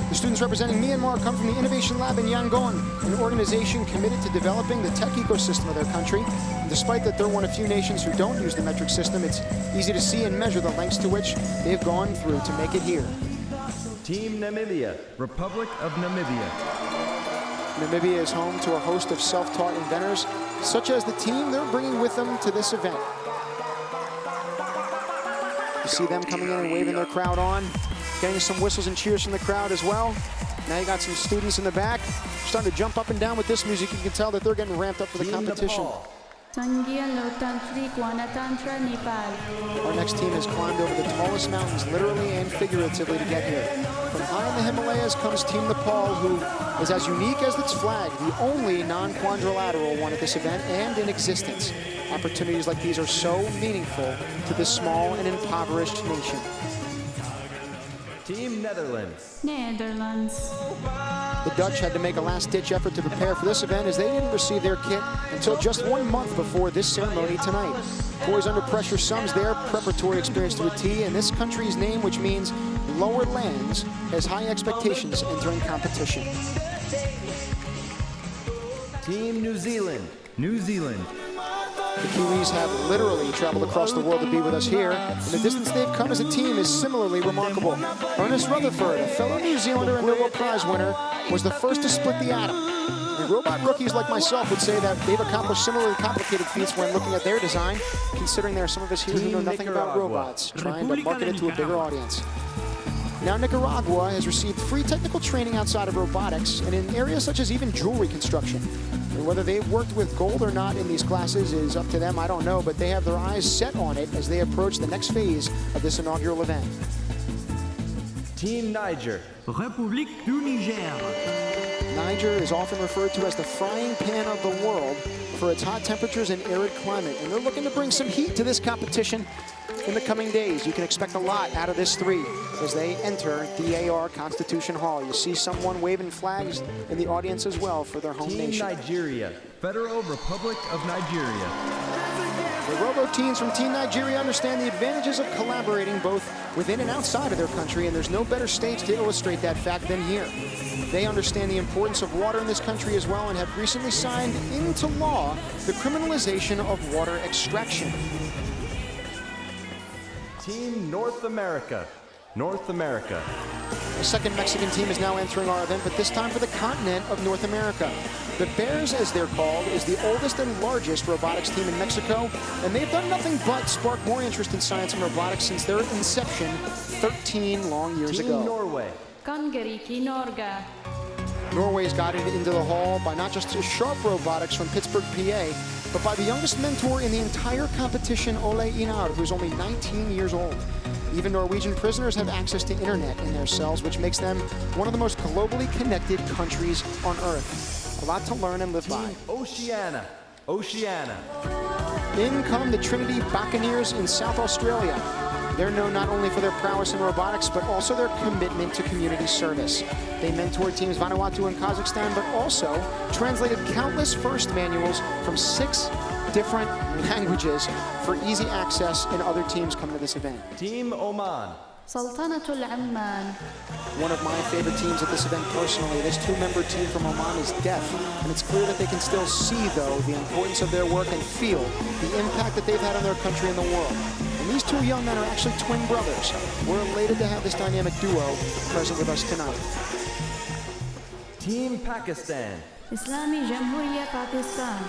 Speaker 2: The students representing Myanmar come from the Innovation Lab in Yangon, an organization committed to developing the tech ecosystem of their country. And despite that they're one of few nations who don't use the metric system, it's easy to see and measure the lengths to which they've gone through to make it here.
Speaker 5: Team Namibia.
Speaker 1: Republic of Namibia.
Speaker 2: Namibia is home to a host of self-taught inventors, such as the team they're bringing with them to this event. You see them coming in and waving their crowd on, getting some whistles and cheers from the crowd as well. Now you got some students in the back starting to jump up and down with this music. You can tell that they're getting ramped up for the
Speaker 5: Team
Speaker 2: competition.
Speaker 5: Nepal.
Speaker 3: Tangia Lotantri Kwanatantra Nepal.
Speaker 2: Our next team has climbed over the tallest mountains, literally and figuratively, to get here. From high in the Himalayas comes Team Nepal, who is as unique as its flag, the only non-quadrilateral one at this event and in existence. Opportunities like these are so meaningful to this small and impoverished nation.
Speaker 5: Team Netherlands.
Speaker 3: Netherlands.
Speaker 2: The Dutch had to make a last-ditch effort to prepare for this event, as they didn't receive their kit until just 1 month before this ceremony tonight. Boys Under Pressure sums their preparatory experience to a T, and this country's name, which means lower lands, has high expectations entering competition.
Speaker 5: Team New Zealand.
Speaker 1: New Zealand.
Speaker 2: The Kiwis have literally traveled across the world to be with us here, and the distance they've come as a team is similarly remarkable. Ernest Rutherford, a fellow New Zealander and Nobel Prize winner, was the first to split the atom. And robot rookies like myself would say that they've accomplished similarly complicated feats when looking at their design, considering there are some of us here who know nothing about robots, trying to market it to a bigger audience. Now, Nicaragua has received free technical training outside of robotics and in areas such as even jewelry construction. And whether they've worked with gold or not in these classes is up to them, I don't know, but they have their eyes set on it as they approach the next phase of this inaugural event.
Speaker 5: Team Niger.
Speaker 4: République du Niger.
Speaker 2: Niger is often referred to as the frying pan of the world for its hot temperatures and arid climate, and they're looking to bring some heat to this competition in the coming days. You can expect a lot out of this three as they enter DAR Constitution Hall. You see someone waving flags in the audience as well for their home
Speaker 5: Team
Speaker 2: nation.
Speaker 5: Nigeria.
Speaker 1: Federal Republic of Nigeria.
Speaker 2: The Robo-Teens from Team Nigeria understand the advantages of collaborating both within and outside of their country, and there's no better stage to illustrate that fact than here. They understand the importance of water in this country as well and have recently signed into law the criminalization of water extraction.
Speaker 5: Team North America. North America.
Speaker 2: A second Mexican team is now entering our event, but this time for the continent of North America. The Bears, as they're called, is the oldest and largest robotics team in Mexico, and they've done nothing but spark more interest in science and robotics since their inception 13 long years ago.
Speaker 5: Team Norway.
Speaker 3: Kongeriki Norga.
Speaker 2: Norway's guided into the hall by not just sharp robotics from Pittsburgh, PA, but by the youngest mentor in the entire competition, Ole Einar, who's only 19 years old. Even Norwegian prisoners have access to internet in their cells, which makes them one of the most globally connected countries on Earth. A lot to learn and live by.
Speaker 5: Team Oceania. Oceania.
Speaker 2: In come the Trinity Buccaneers in South Australia. They're known not only for their prowess in robotics, but also their commitment to community service. They mentored teams Vanuatu and Kazakhstan, but also translated countless first manuals from 6 different languages for easy access, and other teams come to this event.
Speaker 5: Team Oman.
Speaker 3: Sultanatul Amman.
Speaker 2: One of my favorite teams at this event personally. This 2-member team from Oman is deaf, and it's clear that they can still see, though, the importance of their work and feel the impact that they've had on their country and the world. And these 2 young men are actually twin brothers. We're elated to have this dynamic duo present with us tonight.
Speaker 5: Team Pakistan.
Speaker 3: Islami Jamhuriya Pakistan.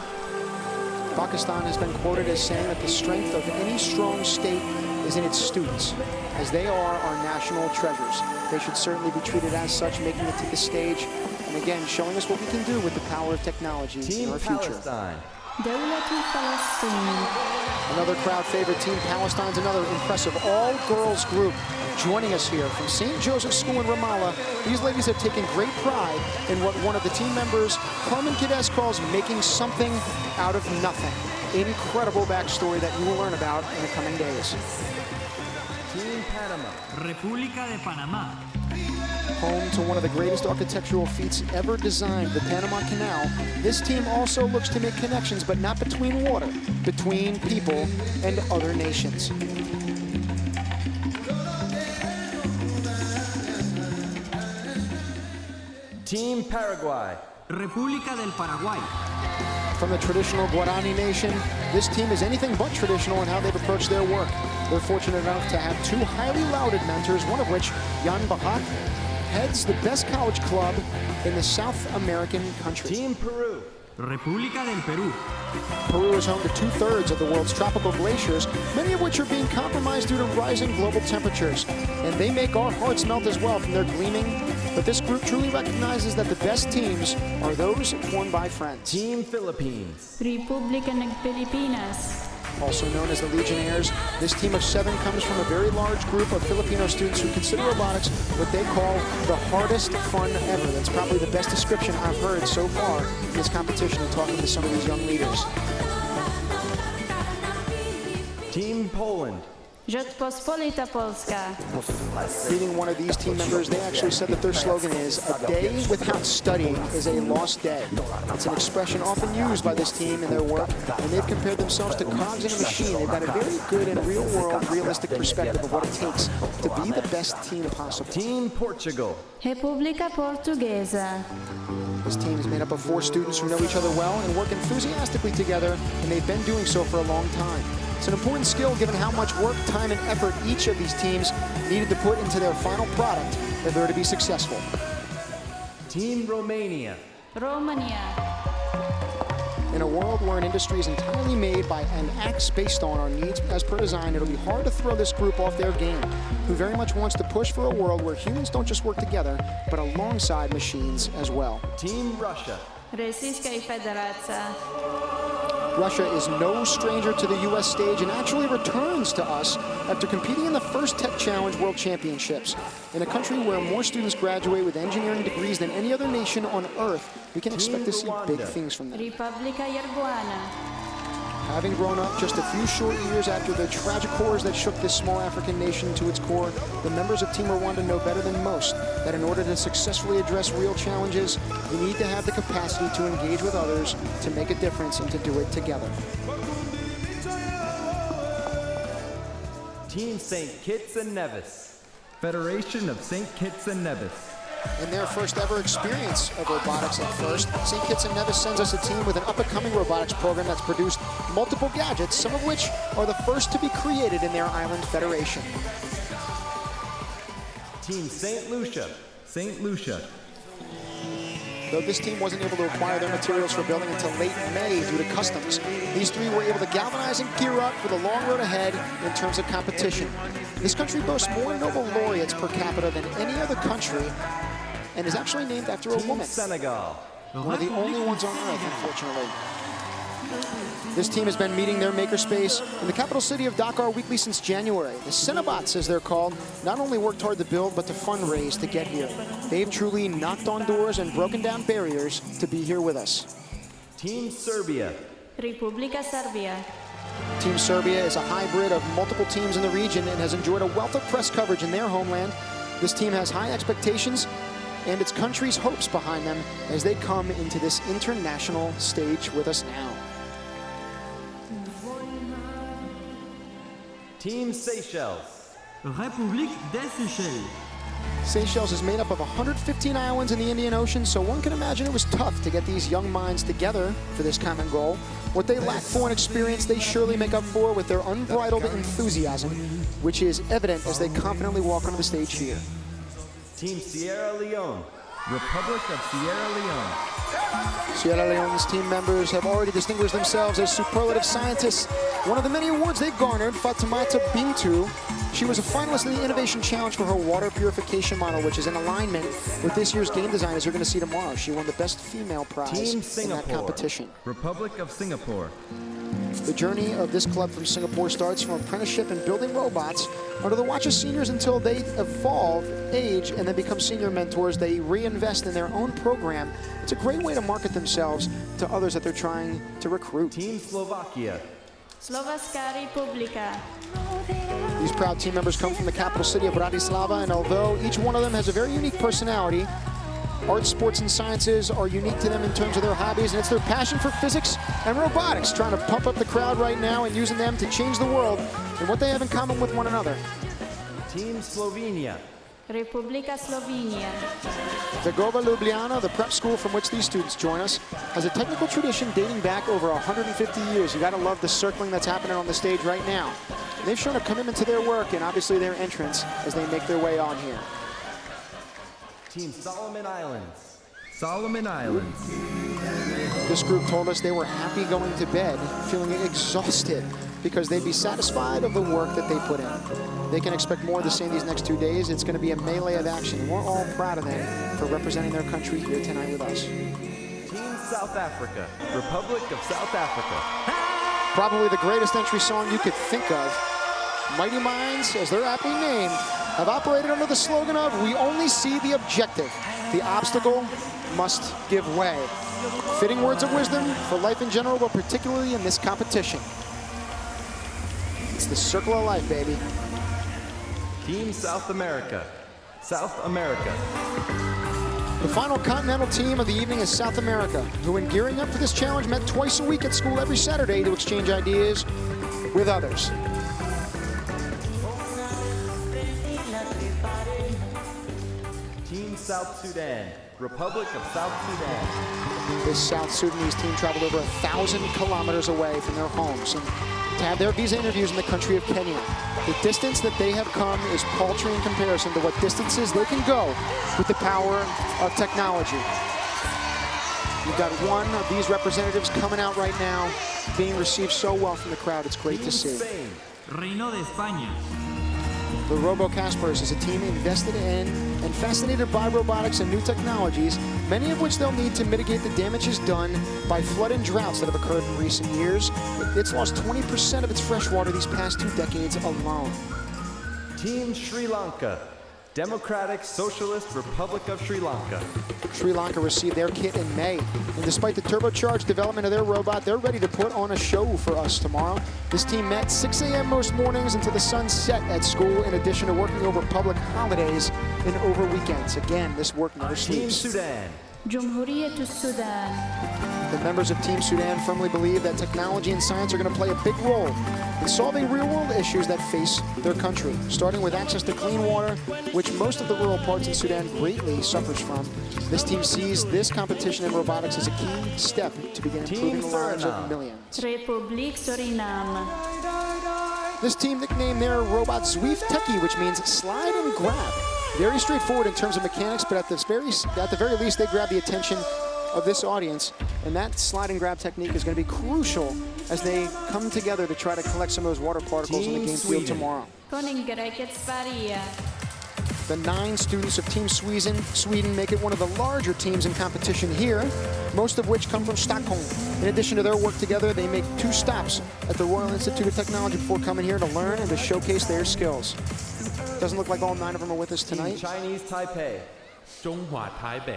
Speaker 2: Pakistan has been quoted as saying that the strength of any strong state is in its students, as they are our national treasures. They should certainly be treated as such, making it to the stage, and again, showing us what we can do with the power of technology in our future.
Speaker 5: Palestine.
Speaker 3: Dawlatu Falastin.
Speaker 2: Another crowd favorite team, Palestine's another impressive all-girls group joining us here from St. Joseph's School in Ramallah. These ladies have taken great pride in what one of the team members, Carmen Kades, calls making something out of nothing. Incredible backstory that you will learn about in the coming days.
Speaker 5: Team Panama.
Speaker 4: República de Panamá.
Speaker 2: Home to one of the greatest architectural feats ever designed, the Panama Canal, this team also looks to make connections, but not between water, between people and other nations.
Speaker 5: Team Paraguay.
Speaker 4: República del Paraguay.
Speaker 2: From the traditional Guarani nation, this team is anything but traditional in how they've approached their work. They're fortunate enough to have 2 highly lauded mentors, one of which, Jan Bahak, heads the best college club in the South American country.
Speaker 5: Team Peru.
Speaker 4: República del Perú.
Speaker 2: Peru is home to 2/3 of the world's tropical glaciers, many of which are being compromised due to rising global temperatures. And they make our hearts melt as well from their gleaming. But this group truly recognizes that the best teams are those formed by friends.
Speaker 5: Team Philippines.
Speaker 3: Republika ng Pilipinas.
Speaker 2: Also known as the Legionnaires, this team of 7 comes from a very large group of Filipino students who consider robotics what they call the hardest fun ever. That's probably the best description I've heard so far in this competition and talking to some of these young leaders.
Speaker 5: Team Poland.
Speaker 3: Rzeczpospolita Polska.
Speaker 2: Meeting one of these team members, they actually said that their slogan is, "A day without studying is a lost day." It's an expression often used by this team in their work, and they've compared themselves to cogs in a machine. They've got a very good and real-world, realistic perspective of what it takes to be the best team possible.
Speaker 5: Team Portugal.
Speaker 3: República Portuguesa.
Speaker 2: This team is made up of 4 students who know each other well and work enthusiastically together, and they've been doing so for a long time. It's an important skill given how much work, time, and effort each of these teams needed to put into their final product if they're to be successful.
Speaker 5: Team Romania.
Speaker 3: Romania.
Speaker 2: In a world where an industry is entirely made by an axe based on our needs as per design, it'll be hard to throw this group off their game, who very much wants to push for a world where humans don't just work together, but alongside machines as well.
Speaker 5: Team Russia.
Speaker 3: Российская Федерация.
Speaker 2: Russia is no stranger to the U.S. stage and actually returns to us after competing in the first Tech Challenge World Championships. In a country where more students graduate with engineering degrees than any other nation on Earth, we can expect to see big things from them.
Speaker 3: Republika Yerguana.
Speaker 2: Having grown up just a few short years after the tragic horrors that shook this small African nation to its core, the members of Team Rwanda know better than most that in order to successfully address real challenges, you need to have the capacity to engage with others, to make a difference, and to do it together.
Speaker 5: Team St. Kitts and Nevis.
Speaker 1: Federation of St. Kitts and Nevis.
Speaker 2: In their first ever experience of robotics at first, St. Kitts and Nevis sends us a team with an up-and-coming robotics program that's produced multiple gadgets, some of which are the first to be created in their island federation.
Speaker 5: Team St. Lucia.
Speaker 1: St. Lucia.
Speaker 2: Though this team wasn't able to acquire their materials for building until late May due to customs, these three were able to galvanize and gear up for the long road ahead in terms of competition. This country boasts more Nobel laureates per capita than any other country and is actually named after a
Speaker 5: Team
Speaker 2: woman.
Speaker 5: Senegal.
Speaker 2: One of the only ones on Earth, unfortunately. This team has been meeting their makerspace in the capital city of Dakar weekly since January. The Cenobots, as they're called, not only worked hard to build, but to fundraise to get here. They've truly knocked on doors and broken down barriers to be here with us.
Speaker 5: Team Serbia.
Speaker 3: Republika Srbija.
Speaker 2: Team Serbia is a hybrid of multiple teams in the region and has enjoyed a wealth of press coverage in their homeland. This team has high expectations and its country's hopes behind them as they come into this international stage with us now.
Speaker 5: Team Seychelles.
Speaker 4: République des Seychelles.
Speaker 2: Seychelles is made up of 115 islands in the Indian Ocean, so one can imagine it was tough to get these young minds together for this common goal. What they lack for in experience, they surely make up for with their unbridled enthusiasm, which is evident as they confidently walk onto the stage here.
Speaker 5: Team Sierra Leone.
Speaker 1: Republic of Sierra Leone.
Speaker 2: Sierra Leone's team members have already distinguished themselves as superlative scientists. One of the many awards they've garnered, Fatoumata Bintou, she was a finalist in the Innovation Challenge for her water purification model, which is in alignment with this year's game design, as you're going to see tomorrow. She won the Best Female prize
Speaker 5: Team
Speaker 2: in that
Speaker 5: Singapore.
Speaker 2: competition.
Speaker 1: Republic of Singapore.
Speaker 2: The journey of this club from Singapore starts from apprenticeship and building robots under the watch of seniors until they evolve, age, and then become senior mentors. They reinvest in their own program. It's a great way to market themselves to others that they're trying to recruit.
Speaker 5: Team Slovakia.
Speaker 3: Slovenská republika.
Speaker 2: These proud team members come from the capital city of Bratislava, and although each one of them has a very unique personality, art, sports, and sciences are unique to them in terms of their hobbies, and it's their passion for physics and robotics trying to pump up the crowd right now and using them to change the world and what they have in common with one another.
Speaker 5: Team Slovenia.
Speaker 3: Republika Slovínia.
Speaker 2: Zagova Ljubljana, the prep school from which these students join us, has a technical tradition dating back over 150 years. You gotta love the circling that's happening on the stage right now. They've shown a commitment to their work and obviously their entrance as they make their way on here.
Speaker 5: Team Solomon Islands.
Speaker 1: Solomon Islands.
Speaker 2: This group told us they were happy going to bed, feeling exhausted because they'd be satisfied of the work that they put in. They can expect more of the same these next 2 days. It's going to be a melee of action, and we're all proud of them for representing their country here tonight with us.
Speaker 5: Team South Africa. Republic of South Africa.
Speaker 2: Probably the greatest entry song you could think of. Mighty Minds, as they're aptly named, have operated under the slogan of, "We only see the objective. The obstacle must give way." Fitting words of wisdom for life in general, but particularly in this competition. It's the circle of life, baby.
Speaker 5: Team South America. South America.
Speaker 2: The final continental team of the evening is South America, who in gearing up for this challenge met twice a week at school every Saturday to exchange ideas with others.
Speaker 5: Team South Sudan. Republic of South Sudan.
Speaker 2: This South Sudanese team traveled over 1,000 kilometers away from their homes and to have their visa interviews in the country of Kenya. The distance that they have come is paltry in comparison to what distances they can go with the power of technology. You've got one of these representatives coming out right now, being received so well from the crowd. It's great to see.
Speaker 5: Spain.
Speaker 4: Reino de España.
Speaker 2: The Robo-Caspers is a team invested in and fascinated by robotics and new technologies, many of which they'll need to mitigate the damages done by flood and droughts that have occurred in recent years. It's lost 20% of its freshwater these past 2 decades alone.
Speaker 5: Team Sri Lanka. Democratic Socialist Republic of Sri Lanka.
Speaker 2: Sri Lanka received their kit in May, and despite the turbocharged development of their robot, they're ready to put on a show for us tomorrow. This team met 6 a.m. most mornings until the sun set at school, in addition to working over public holidays and over weekends. Again, this work never
Speaker 5: Team
Speaker 2: sleeps.
Speaker 5: Sudan.
Speaker 3: جمهورية السودان.
Speaker 2: The members of Team Sudan firmly believe that technology and science are going to play a big role in solving real-world issues that face their country, starting with access to clean water, which most of the rural parts in Sudan greatly suffers from. This team sees this competition in robotics as a key step to begin improving the lives of millions.
Speaker 3: Republiek Suriname.
Speaker 2: This team nicknamed their robot Zwief Techie, which means slide and grab. Very straightforward in terms of mechanics, but at the very least, they grab the attention of this audience, and that slide and grab technique is going to be crucial as they come together to try to collect some of those water particles in the game field tomorrow.
Speaker 3: Koninkrijk Sverige.
Speaker 2: The 9 students of Team Sweden make it one of the larger teams in competition here, most of which come from Stockholm. In addition to their work together, they make 2 stops at the Royal Institute of Technology before coming here to learn and to showcase their skills. Doesn't look like all 9 of them are with us tonight.
Speaker 5: Chinese Taipei.
Speaker 7: 中华台北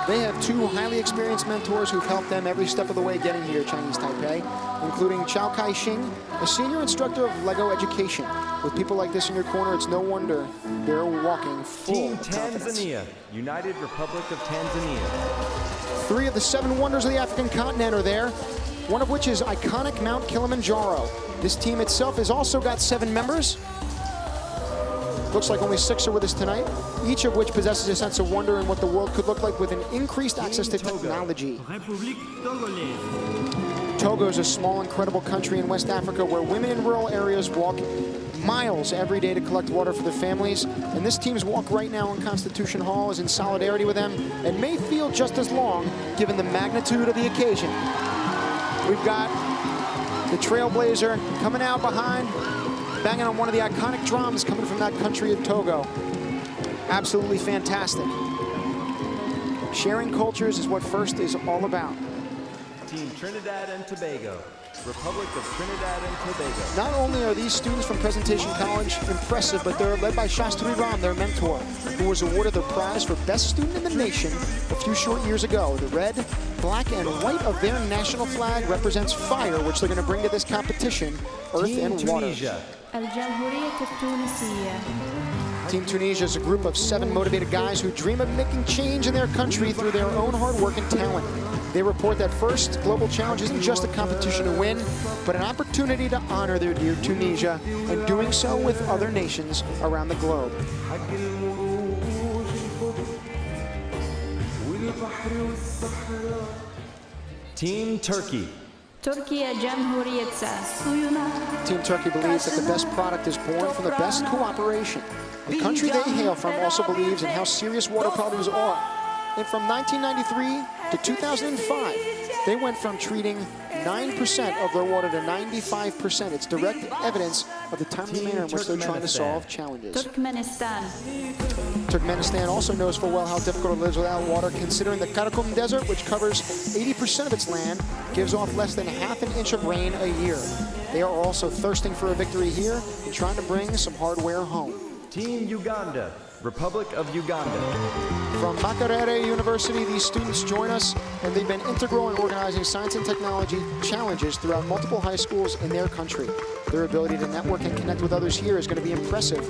Speaker 2: They have 2 highly experienced mentors who've helped them every step of the way getting here, Chinese Taipei, including Chao Kai-shing, a senior instructor of Lego education. With people like this in your corner, it's no wonder they're walking full
Speaker 5: Team
Speaker 2: of confidence.
Speaker 5: Tanzania. United Republic of Tanzania.
Speaker 2: 3 of the 7 wonders of the African continent are there, one of which is iconic Mount Kilimanjaro. This team itself has also got 7 members. Looks like only 6 are with us tonight, each of which possesses a sense of wonder in what the world could look like with an increased access to technology.
Speaker 4: République togolaise.
Speaker 2: Togo is a small, incredible country in West Africa where women in rural areas walk miles every day to collect water for their families. And this team's walk right now in Constitution Hall is in solidarity with them and may feel just as long given the magnitude of the occasion. We've got the Trailblazer coming out behind, banging on one of the iconic drums coming from that country of Togo. Absolutely fantastic. Sharing cultures is what FIRST is all about.
Speaker 5: Team Trinidad and Tobago. Republic of Trinidad and Tobago.
Speaker 2: Not only are these students from Presentation College impressive, but they're led by Shastri Ram, their mentor, who was awarded the prize for Best Student in the Nation a few short years ago. The red, black, and white of their national flag represents fire, which they're going to bring to this competition, earth
Speaker 5: Team
Speaker 2: and water.
Speaker 5: Tunisia.
Speaker 3: الجمهورية التونسية.
Speaker 2: Team Tunisia is a group of 7 motivated guys who dream of making change in their country through their own hard work and talent. They report that FIRST Global Challenge isn't just a competition to win, but an opportunity to honor their dear Tunisia, and doing so with other nations around the globe.
Speaker 5: Team Turkey.
Speaker 3: تركيا جمهورية
Speaker 2: Team Turkey believes that the best product is born from the best cooperation. The country they hail from also believes in how serious water problems are. And from 1993 to 2005, they went from treating 9% of their water to 95%. It's direct evidence of the timely manner in which they're trying to solve challenges.
Speaker 3: تركمانستان.
Speaker 2: Turkmenistan also knows full well how difficult it is without water, considering the Karakum Desert, which covers 80% of its land, gives off less than half an inch of rain a year. They are also thirsting for a victory here and trying to bring some hardware home.
Speaker 5: Team Uganda. Republic of Uganda.
Speaker 2: From Makerere University, these students join us, and they've been integral in organizing science and technology challenges throughout multiple high schools in their country. Their ability to network and connect with others here is going to be impressive,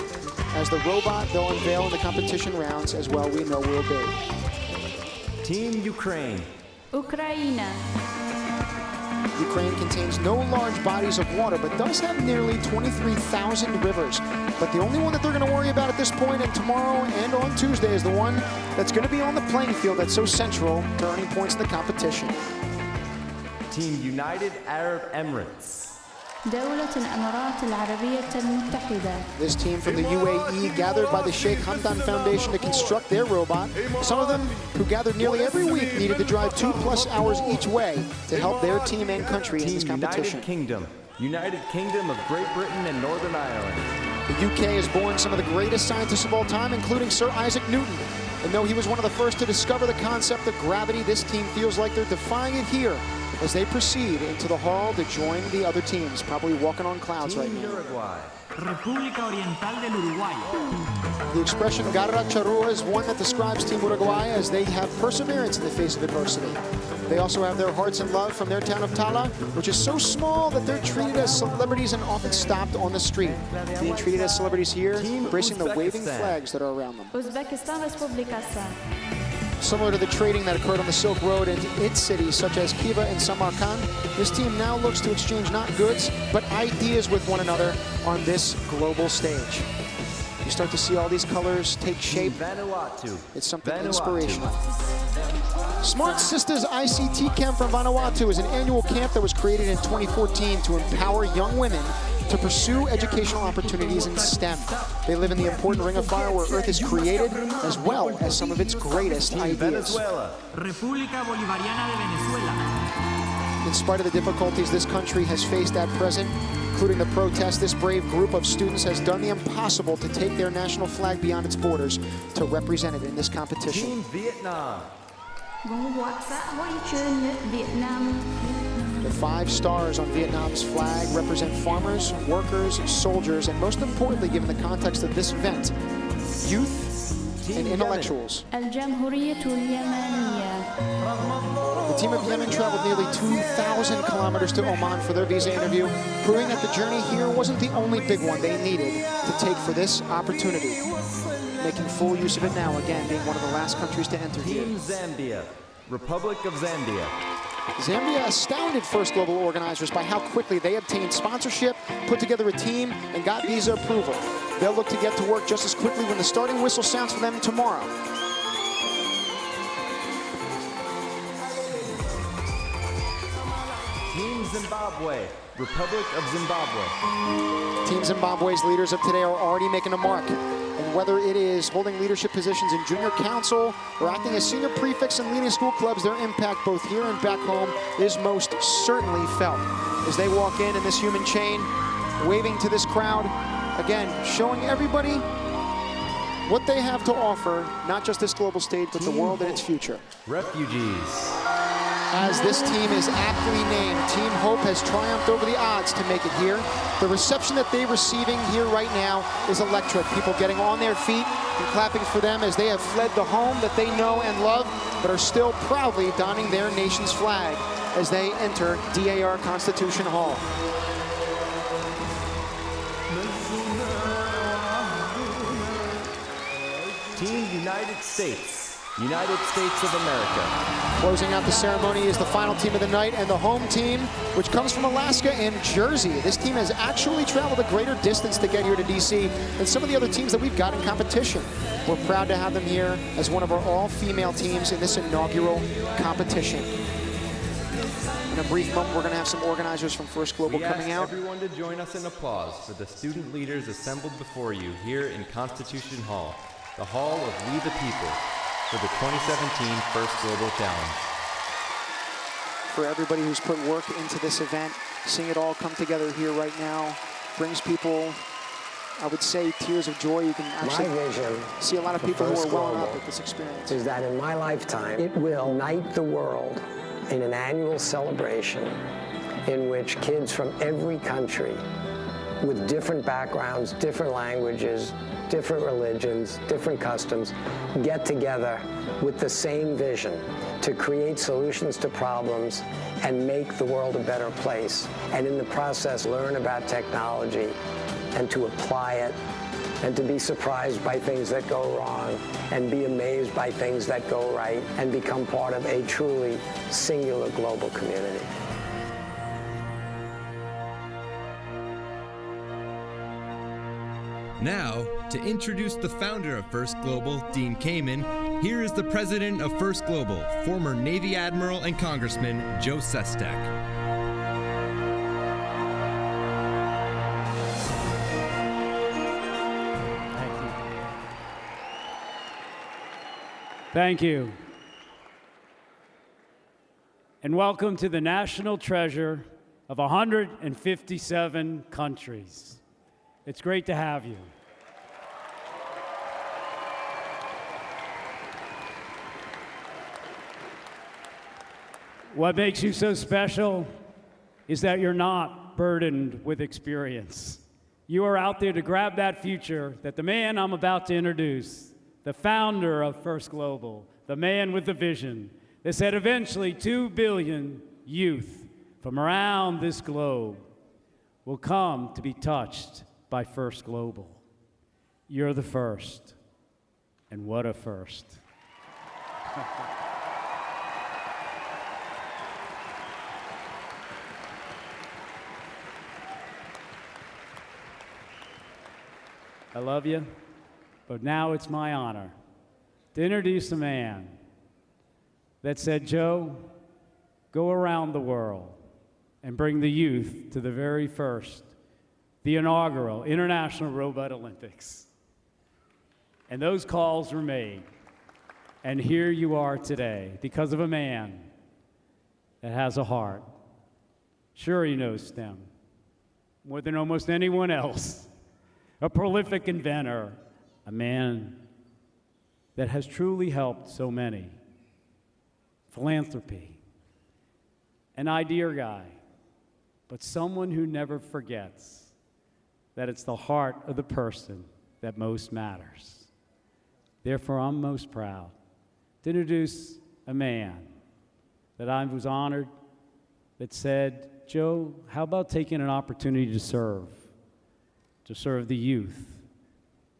Speaker 2: as the robot they'll unveil in the competition rounds as well we know will be.
Speaker 5: Team Ukraine.
Speaker 3: أوكرانيا.
Speaker 2: Ukraine contains no large bodies of water, but does have nearly 23,000 rivers. But the only one that they're going to worry about at this point, and tomorrow and on Tuesday, is the one that's going to be on the playing field that's so central to earning points in the competition.
Speaker 5: Team United Arab Emirates.
Speaker 3: دولة الإمارات العربية المتحدة.
Speaker 2: This team from the UAE gathered by the Sheikh Hamdan Foundation to construct their robot. Some of them, who gathered nearly every week, needed to drive 2+ hours each way to help their team and country in this
Speaker 5: Team
Speaker 2: competition.
Speaker 5: United Kingdom of Great Britain and Northern Ireland.
Speaker 2: The UK has born some of the greatest scientists of all time, including Sir Isaac Newton. And though he was one of the first to discover the concept of gravity, this team feels like they're defying it here as they proceed into the hall to join the other teams, probably walking on clouds right
Speaker 5: Team
Speaker 2: now.
Speaker 5: Uruguay.
Speaker 4: República Oriental del Uruguay.
Speaker 2: The expression garra charrua is one that describes Team Uruguay, as they have perseverance in the face of adversity. They also have their hearts and love from their town of Tala, which is so small that they're treated as celebrities and often stopped on the street. Being treated as celebrities here, embracing the waving flags that are around them.
Speaker 3: أوزبكستان ريسبوبليكا
Speaker 2: Similar to the trading that occurred on the Silk Road into its cities, such as Khiva and Samarkand, this team now looks to exchange not goods, but ideas with one another on this global stage. You start to see all these colors take shape.
Speaker 5: Vanuatu.
Speaker 2: It's something inspirational. Smart Sisters ICT Camp from Vanuatu is an annual camp that was created in 2014 to empower young women to pursue educational opportunities in STEM. They live in the important Ring of Fire where Earth is created, as well as some of its greatest ideas.
Speaker 5: Venezuela.
Speaker 4: República Bolivariana de Venezuela.
Speaker 2: In spite of the difficulties this country has faced at present, including the protests, this brave group of students has done the impossible to take their national flag beyond its borders to represent it in this competition.
Speaker 5: Team Vietnam.
Speaker 2: The 5 stars on Vietnam's flag represent farmers, workers, soldiers, and most importantly, given the context of this event, youth and intellectuals.
Speaker 3: الجمهورية اليمنية.
Speaker 2: The team of Yemen traveled nearly 2,000 kilometers to Oman for their visa interview, proving that the journey here wasn't the only big one they needed to take for this opportunity. Making full use of it now, again, being one of the last countries to enter here.
Speaker 5: Team Zambia. Republic of Zambia.
Speaker 2: Zambia astounded First Global organizers by how quickly they obtained sponsorship, put together a team, and got visa approval. They'll look to get to work just as quickly when the starting whistle sounds for them tomorrow.
Speaker 5: Team Zimbabwe. Republic of Zimbabwe.
Speaker 2: Team Zimbabwe's leaders of today are already making a mark. And whether it is holding leadership positions in junior council or acting as senior prefects and leading school clubs, their impact both here and back home is most certainly felt. As they walk in this human chain, waving to this crowd, again, showing everybody what they have to offer, not just this global stage, but the world and its future.
Speaker 5: Refugees.
Speaker 2: As this team is aptly named, Team Hope has triumphed over the odds to make it here. The reception that they're receiving here right now is electric. People getting on their feet and clapping for them as they have fled the home that they know and love, but are still proudly donning their nation's flag as they enter DAR Constitution Hall.
Speaker 5: Team United States. United States of America.
Speaker 2: Closing out the ceremony is the final team of the night and the home team, which comes from Alaska and Jersey. This team has actually traveled a greater distance to get here to DC than some of the other teams that we've got in competition. We're proud to have them here as one of our all-female teams in this inaugural competition. In a brief moment, we're going to have some organizers from First Global coming out.
Speaker 5: Everyone to join us in applause for the student leaders assembled before you here in Constitution Hall, the hall of We the People, for the 2017 First Global Challenge.
Speaker 2: For everybody who's put work into this event, seeing it all come together here right now brings people, I would say, tears of joy. You can actually see a lot of people who are welling up at this experience.
Speaker 8: Is that in my lifetime, it will unite the world in an annual celebration in which kids from every country with different backgrounds, different languages, different religions, different customs, get together with the same vision to create solutions to problems and make the world a better place. And in the process, learn about technology and to apply it and to be surprised by things that go wrong and be amazed by things that go right and become part of a truly singular global community.
Speaker 1: Now, to introduce the founder of First Global, Dean Kamen, here is the president of First Global, former Navy Admiral and Congressman Joe Sestak.
Speaker 9: Thank you. And welcome to the national treasure of 157 countries. It's great to have you. What makes you so special is that you're not burdened with experience. You are out there to grab that future that the man I'm about to introduce, the founder of First Global, the man with the vision that said eventually 2 billion youth from around this globe will come to be touched by First Global. You're the first, and what a first. I love you, but now it's my honor to introduce a man that said, Joe, go around the world and bring the youth to the very first, the inaugural International Robot Olympics. And those calls were made. And here you are today because of a man that has a heart. Sure, he knows STEM more than almost anyone else. A prolific inventor, a man that has truly helped so many. Philanthropy, an idea guy, but someone who never forgets that it's the heart of the person that most matters. Therefore, I'm most proud to introduce a man that I was honored that said, Joe, how about taking an opportunity to serve the youth,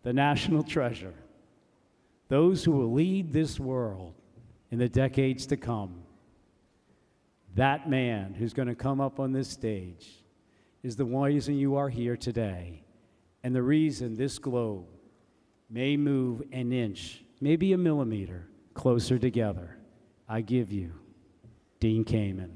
Speaker 9: the national treasure, those who will lead this world in the decades to come. That man who's going to come up on this stage is the reason you are here today, and the reason this globe may move an inch, maybe a millimeter, closer together. I give you Dean Kamen.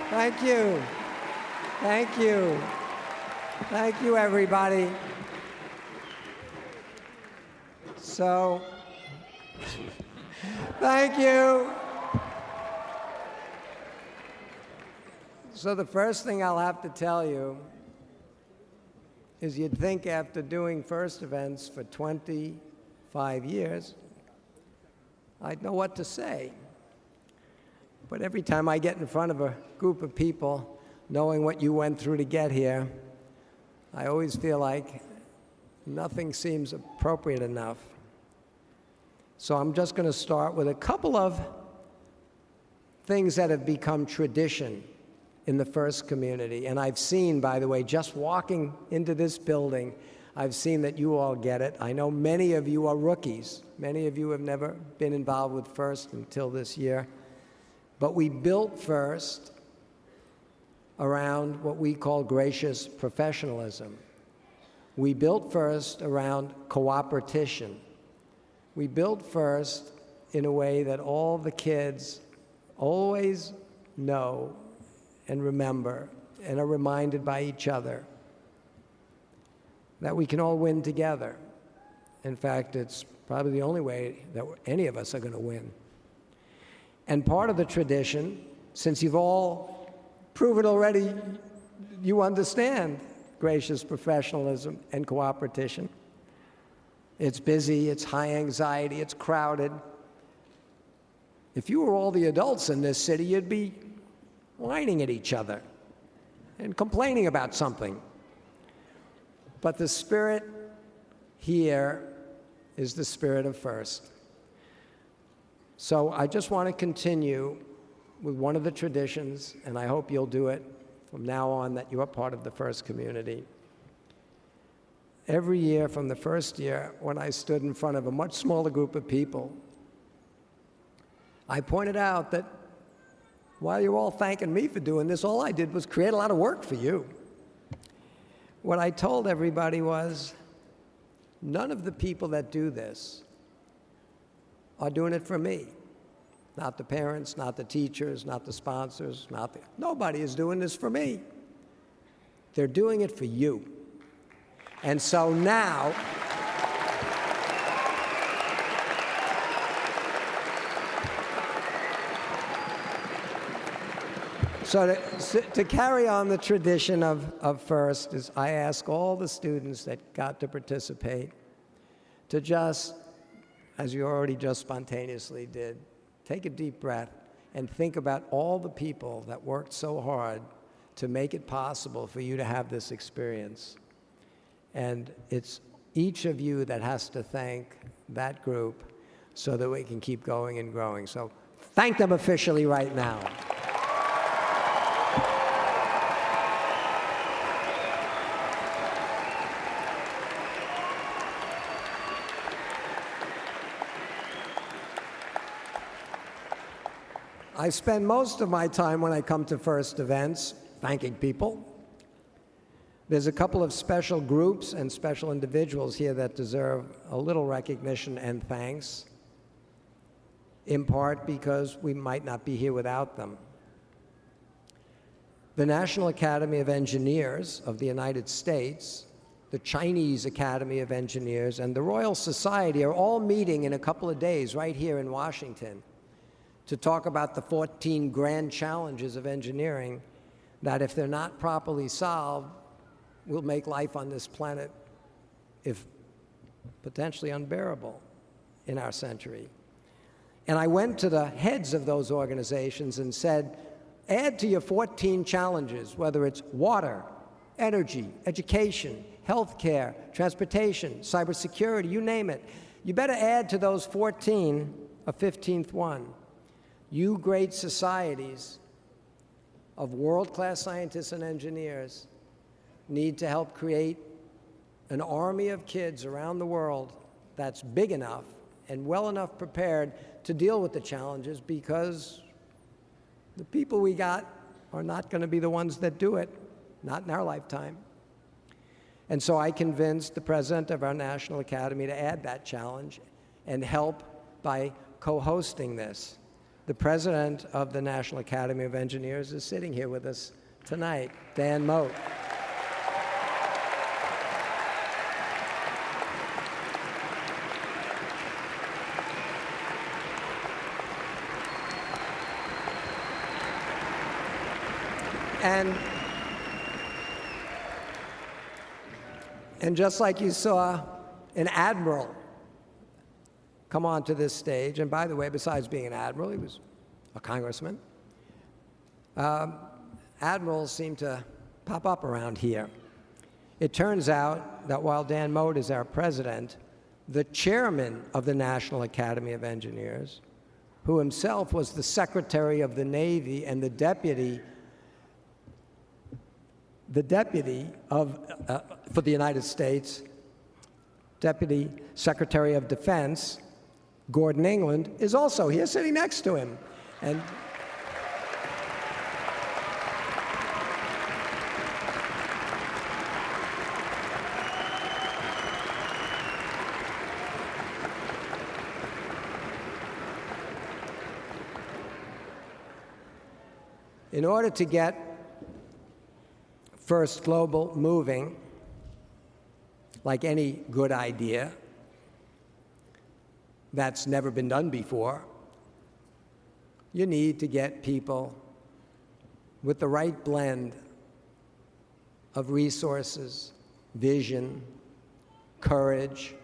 Speaker 8: Thank you. Thank you. Thank you, everybody. So, thank you. So the first thing I'll have to tell you is you'd think after doing FIRST events for 25 years, I'd know what to say. But every time I get in front of a group of people, knowing what you went through to get here, I always feel like nothing seems appropriate enough. So I'm just going to start with a couple of things that have become tradition in the FIRST community. And I've seen, by the way, just walking into this building, I've seen that you all get it. I know many of you are rookies. Many of you have never been involved with FIRST until this year. But we built FIRST around what we call gracious professionalism. We built FIRST around cooperation. We built FIRST in a way that all the kids always know and remember and are reminded by each other that we can all win together. In fact, it's probably the only way that any of us are going to win. And part of the tradition, since you've all proven already you understand gracious professionalism and cooperation, it's busy, it's high anxiety, it's crowded. If you were all the adults in this city, you'd be whining at each other and complaining about something. But the spirit here is the spirit of FIRST. So I just want to continue with one of the traditions, and I hope you'll do it from now on, that you are part of the FIRST community. Every year from the first year, when I stood in front of a much smaller group of people, I pointed out that while you're all thanking me for doing this, all I did was create a lot of work for you. What I told everybody was, none of the people that do this are doing it for me. Not the parents, not the teachers, not the sponsors, nobody is doing this for me. They're doing it for you. And so now, to carry on the tradition of FIRST, is I ask all the students that got to participate to just, as you already just spontaneously did, take a deep breath and think about all the people that worked so hard to make it possible for you to have this experience. And it's each of you that has to thank that group so that we can keep going and growing. So thank them officially right now. I spend most of my time when I come to FIRST events thanking people. There's a couple of special groups and special individuals here that deserve a little recognition and thanks, in part because we might not be here without them. The National Academy of Engineers of the United States, the Chinese Academy of Engineers, and the Royal Society are all meeting in a couple of days right here in Washington to talk about the 14 grand challenges of engineering that, if they're not properly solved, will make life on this planet, if potentially unbearable, in our century. And I went to the heads of those organizations and said, add to your 14 challenges, whether it's water, energy, education, healthcare, transportation, cybersecurity, you name it. You better add to those 14 a 15th one. You great societies of world-class scientists and engineers need to help create an army of kids around the world that's big enough and well enough prepared to deal with the challenges, because the people we got are not going to be the ones that do it, not in our lifetime. And so I convinced the president of our National Academy to add that challenge and help by co-hosting this. The president of the National Academy of Engineers is sitting here with us tonight, Dan Moat. And just like you saw an admiral come onto this stage, and by the way, besides being an admiral, he was a congressman. Admirals seem to pop up around here. It turns out that while Dan Moat is our president, the chairman of the National Academy of Engineers, who himself was the Secretary of the Navy and the deputy for the United States, Deputy Secretary of Defense, Gordon England, is also here sitting next to him. And in order to get FIRST Global moving, like any good idea that's never been done before, you need to get people with the right blend of resources, vision, courage,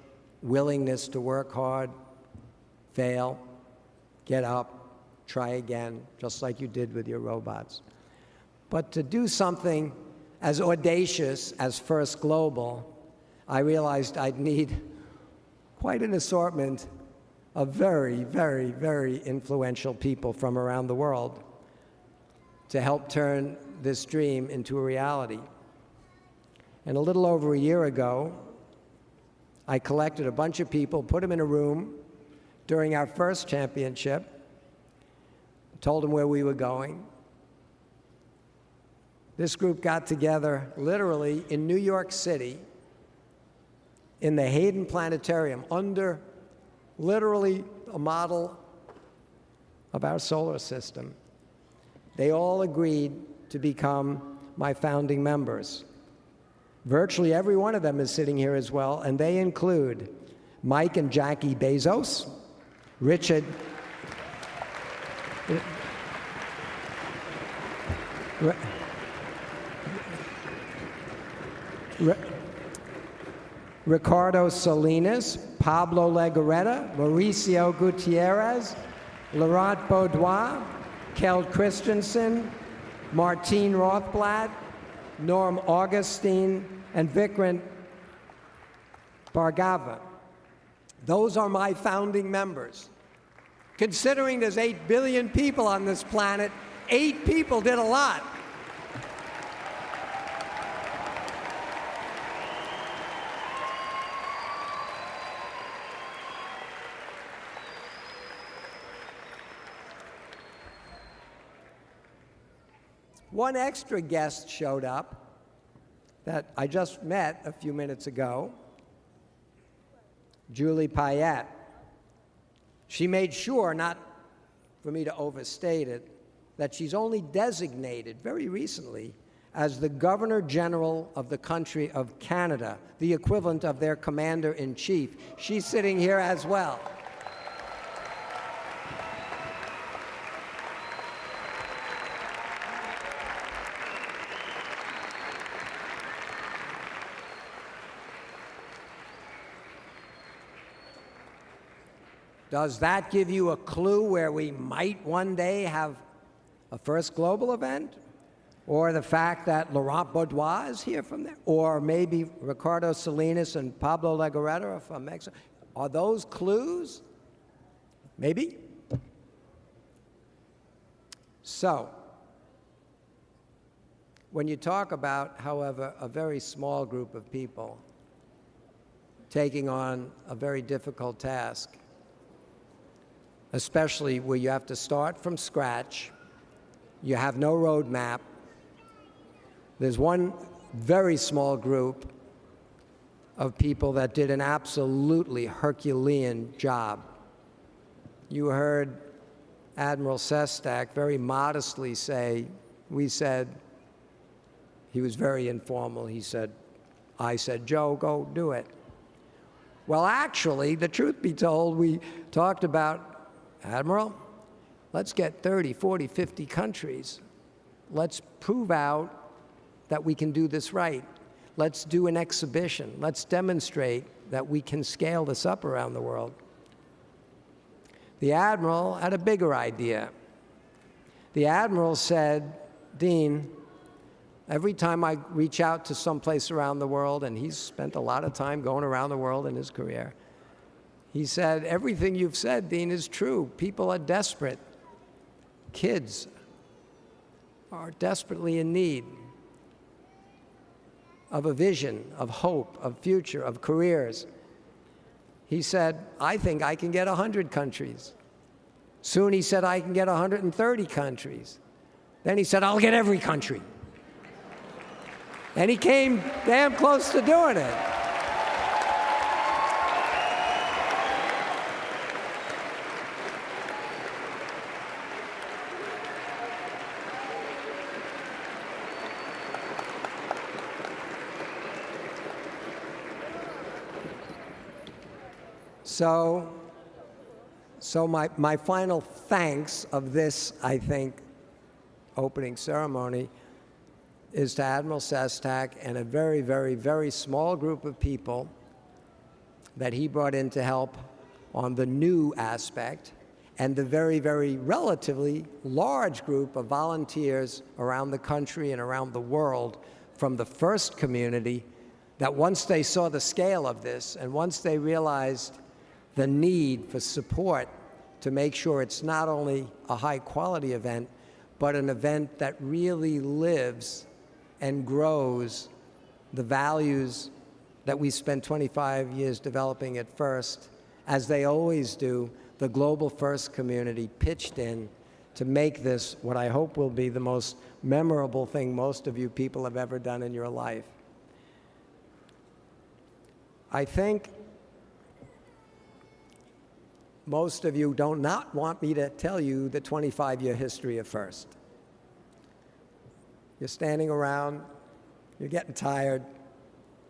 Speaker 8: willingness to work hard, fail, get up, try again, just like you did with your robots. But to do something as audacious as FIRST Global, I realized I'd need quite an assortment of very, very, very influential people from around the world to help turn this dream into a reality. And a little over a year ago, I collected a bunch of people, put them in a room during our first championship, told them where we were going. This group got together literally in New York City in the Hayden Planetarium under literally a model of our solar system. They all agreed to become my founding members. Virtually every one of them is sitting here as well, and they include Mike and Jackie Bezos, Richard Ricardo Salinas, Pablo Legorreta, Mauricio Gutierrez, Laurent Baudouin, Kel Christensen, Martine Rothblatt, Norm Augustine, and Vikrant Bhargava. Those are my founding members. Considering there's 8 billion people on this planet, 8 people did a lot. One extra guest showed up that I just met a few minutes ago, Julie Payette. She made sure, not for me to overstate it, that she's only designated very recently as the Governor General of the country of Canada, the equivalent of their Commander-in-Chief. She's sitting here as well. Does that give you a clue where we might one day have a first global event? Or the fact that Laurent Baudois is here from there? Or maybe Ricardo Salinas and Pablo Legorreta are from Mexico? Are those clues? Maybe. So, when you talk about, however, a very small group of people taking on a very difficult task, especially where you have to start from scratch, you have no roadmap. There's one very small group of people that did an absolutely Herculean job. You heard Admiral Sestak very modestly say, we said, he was very informal, he said, I said, Joe, go do it. Well, actually, the truth be told, we talked about, Admiral, let's get 30, 40, 50 countries. Let's prove out that we can do this right. Let's do an exhibition. Let's demonstrate that we can scale this up around the world. The Admiral had a bigger idea. The Admiral said, Dean, every time I reach out to someplace around the world, and he's spent a lot of time going around the world in his career, he said, everything you've said, Dean, is true. People are desperate. Kids are desperately in need of a vision, of hope, of future, of careers. He said, I think I can get 100 countries. Soon he said, I can get 130 countries. Then he said, I'll get every country. And he came damn close to doing it. So my final thanks of this, I think, opening ceremony is to Admiral Sestak and a very, very, very small group of people that he brought in to help on the new aspect, and the very, very relatively large group of volunteers around the country and around the world from the first community that once they saw the scale of this and once they realized the need for support to make sure it's not only a high-quality event, but an event that really lives and grows the values that we spent 25 years developing at first. As they always do, the Global First community pitched in to make this what I hope will be the most memorable thing most of you people have ever done in your life. I think most of you do not want me to tell you the 25-year history of FIRST. You're standing around, you're getting tired,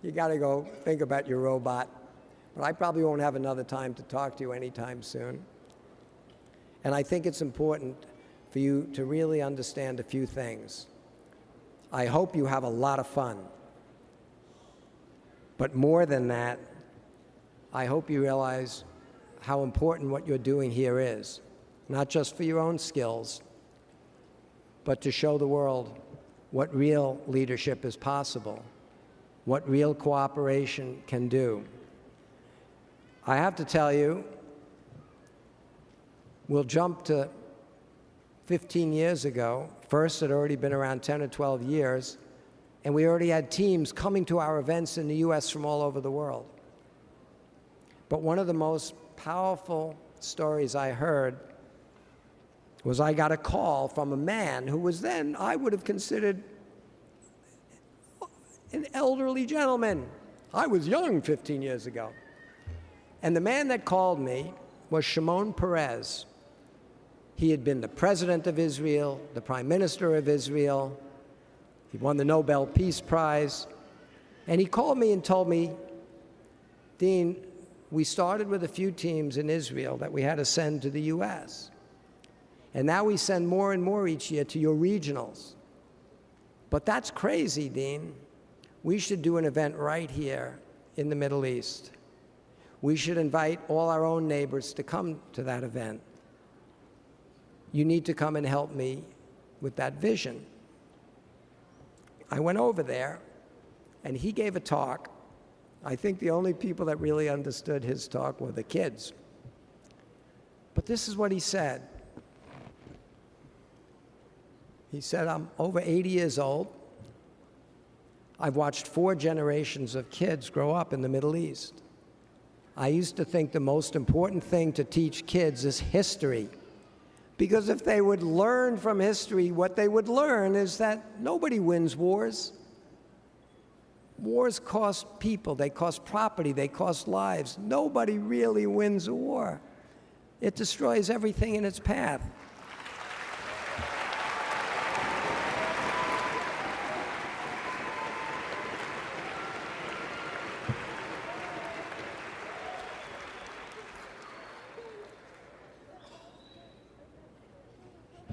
Speaker 8: you got to go think about your robot, but I probably won't have another time to talk to you anytime soon. And I think it's important for you to really understand a few things. I hope you have a lot of fun. But more than that, I hope you realize how important what you're doing here is, not just for your own skills, but to show the world what real leadership is possible, what real cooperation can do. I have to tell you, we'll jump to 15 years ago. FIRST had already been around 10 or 12 years, and we already had teams coming to our events in the US from all over the world. But one of the most powerful stories I heard was I got a call from a man who was then, I would have considered an elderly gentleman. I was young 15 years ago. And the man that called me was Shimon Peres. He had been the president of Israel, the prime minister of Israel. He won the Nobel Peace Prize. And he called me and told me, Dean, we started with a few teams in Israel that we had to send to the US. And now we send more and more each year to your regionals. But that's crazy, Dean. We should do an event right here in the Middle East. We should invite all our own neighbors to come to that event. You need to come and help me with that vision. I went over there, and he gave a talk. I think the only people that really understood his talk were the kids. But this is what he said. He said, I'm over 80 years old. I've watched 4 generations of kids grow up in the Middle East. I used to think the most important thing to teach kids is history. Because if they would learn from history, what they would learn is that nobody wins wars. Wars cost people, they cost property, they cost lives. Nobody really wins a war. It destroys everything in its path.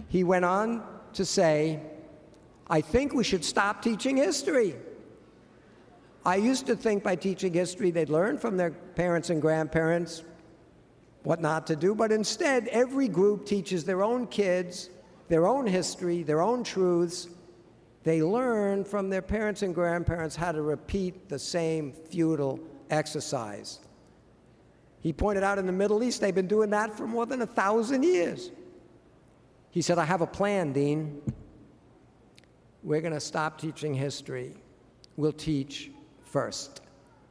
Speaker 8: He went on to say, I think we should stop teaching history. I used to think by teaching history they'd learn from their parents and grandparents what not to do, but instead every group teaches their own kids their own history, their own truths. They learn from their parents and grandparents how to repeat the same futile exercise. He pointed out in the Middle East they've been doing that for more than 1,000 years. He said, I have a plan, Dean. We're going to stop teaching history. We'll teach first.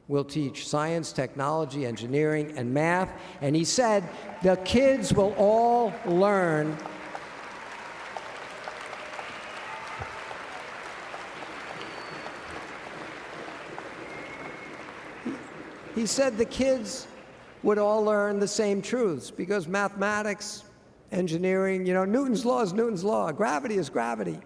Speaker 8: We'll teach science, technology, engineering, and math. And he said, the kids will all learn. He said the kids would all learn the same truths because mathematics, engineering, Newton's law is Newton's law. Gravity is gravity.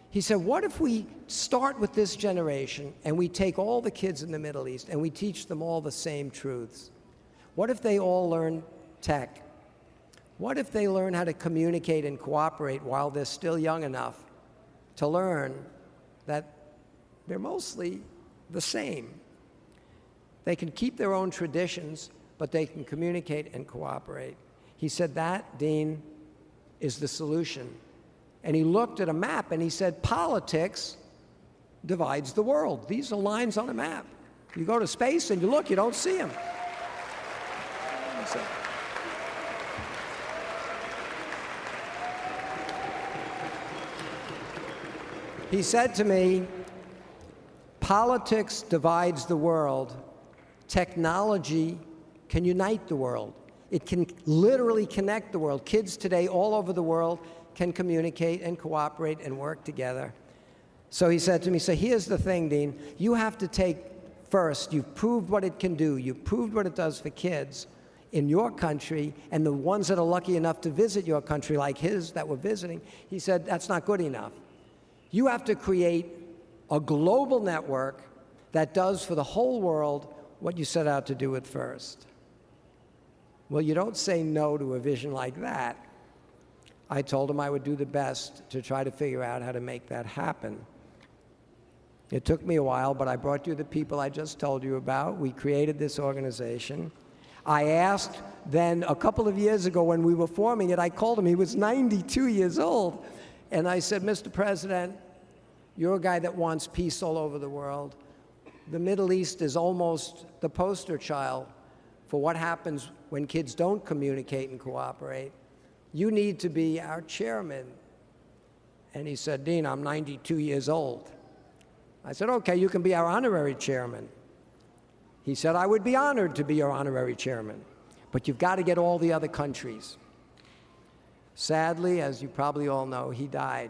Speaker 8: He said, what if we start with this generation and we take all the kids in the Middle East and we teach them all the same truths? What if they all learn tech? What if they learn how to communicate and cooperate while they're still young enough to learn that they're mostly the same? They can keep their own traditions, but they can communicate and cooperate. He said that, Dean, is the solution. And he looked at a map and he said, politics divides the world. These are lines on a map. You go to space and you look, you don't see them. He said to me, politics divides the world. Technology can unite the world. It can literally connect the world. Kids today all over the world can communicate and cooperate and work together. So he said to me, so here's the thing, Dean. You have to take first, you've proved what it can do. You've proved what it does for kids in your country and the ones that are lucky enough to visit your country like his that were visiting. He said, that's not good enough. You have to create a global network that does for the whole world what you set out to do at first. Well, you don't say no to a vision like that. I told him I would do the best to try to figure out how to make that happen. It took me a while, but I brought you the people I just told you about. We created this organization. I asked then a couple of years ago when we were forming it, I called him, he was 92 years old, and I said, Mr. President, you're a guy that wants peace all over the world. The Middle East is almost the poster child for what happens when kids don't communicate and cooperate. You need to be our chairman. And he said, Dean, I'm 92 years old. I said, okay, you can be our honorary chairman. He said, I would be honored to be your honorary chairman, but you've got to get all the other countries. Sadly, as you probably all know, he died.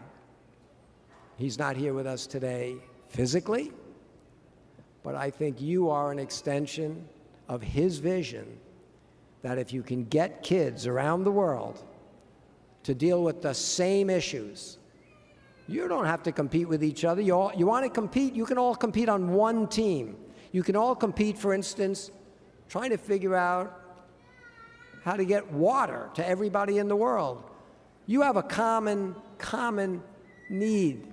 Speaker 8: He's not here with us today physically, but I think you are an extension of his vision that if you can get kids around the world to deal with the same issues, you don't have to compete with each other. You want to compete, you can all compete on one team. You can all compete, for instance, trying to figure out how to get water to everybody in the world. You have a common need.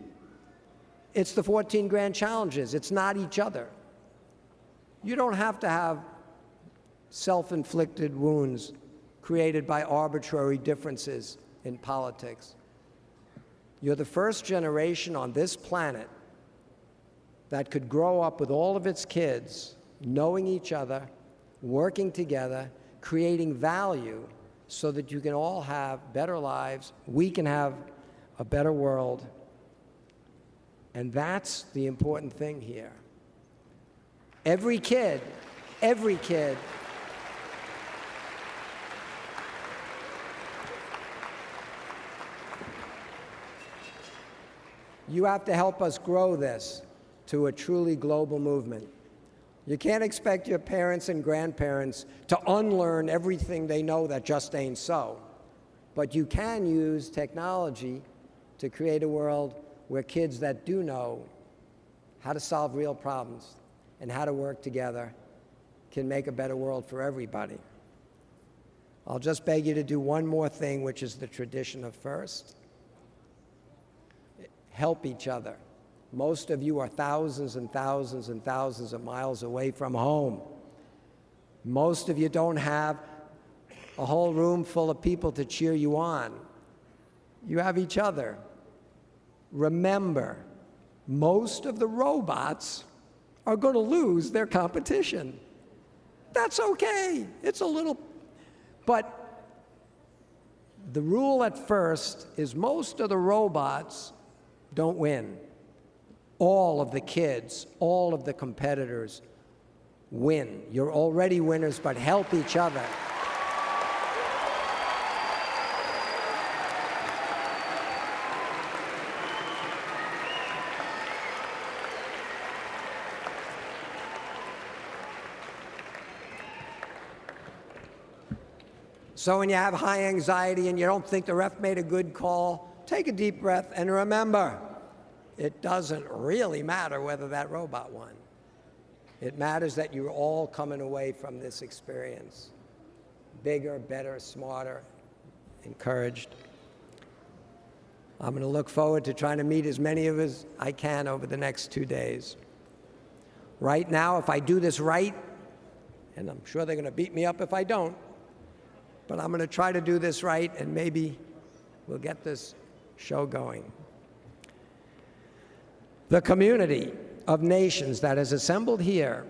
Speaker 8: It's the 14 grand challenges. It's not each other. You don't have to have self-inflicted wounds created by arbitrary differences in politics. You're the first generation on this planet that could grow up with all of its kids knowing each other, working together, creating value so that you can all have better lives, we can have a better world. And that's the important thing here. Every kid, you have to help us grow this to a truly global movement. You can't expect your parents and grandparents to unlearn everything they know that just ain't so. But you can use technology to create a world where kids that do know how to solve real problems and how to work together can make a better world for everybody. I'll just beg you to do one more thing, which is the tradition of first. Help each other. Most of you are thousands and thousands and thousands of miles away from home. Most of you don't have a whole room full of people to cheer you on. You have each other. Remember, most of the robots are going to lose their competition. That's okay. It's a little, but the rule at first is most of the robots don't win. All of the kids, all of the competitors win. You're already winners, but help each other. So when you have high anxiety and you don't think the ref made a good call, take a deep breath and remember, it doesn't really matter whether that robot won. It matters that you're all coming away from this experience bigger, better, smarter, encouraged. I'm going to look forward to trying to meet as many of us as I can over the next 2 days. Right now, if I do this right, and I'm sure they're going to beat me up if I don't, but I'm going to try to do this right, and maybe we'll get this show going. The community of nations that is assembled here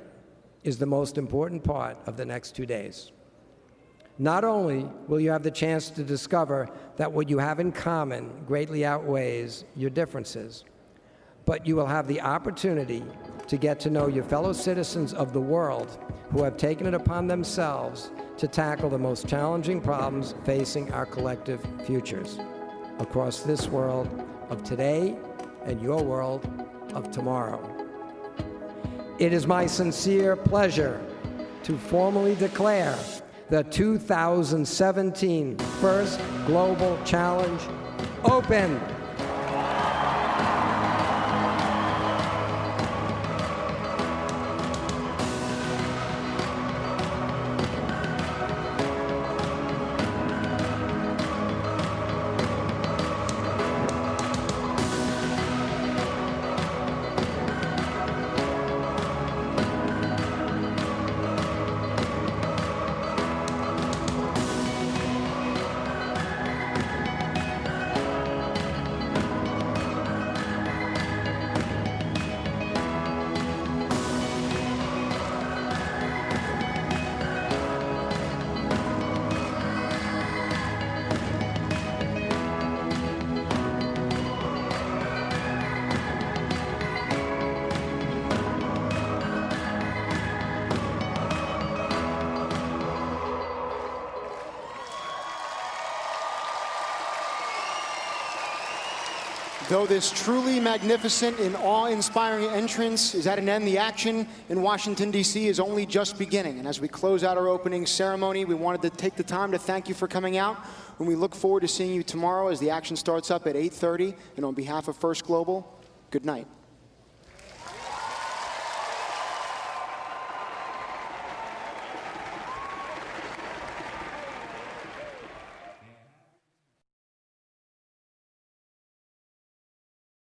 Speaker 8: is the most important part of the next 2 days. Not only will you have the chance to discover that what you have in common greatly outweighs your differences, but you will have the opportunity to get to know your fellow citizens of the world who have taken it upon themselves to tackle the most challenging problems facing our collective futures across this world of today and your world of tomorrow. It is my sincere pleasure to formally declare the 2017 First Global Challenge open.
Speaker 2: Though this truly magnificent and awe-inspiring entrance is at an end, the action in Washington, D.C. is only just beginning. And as we close out our opening ceremony, we wanted to take the time to thank you for coming out. And we look forward to seeing you tomorrow as the action starts up at 8:30. And on behalf of First Global, good night.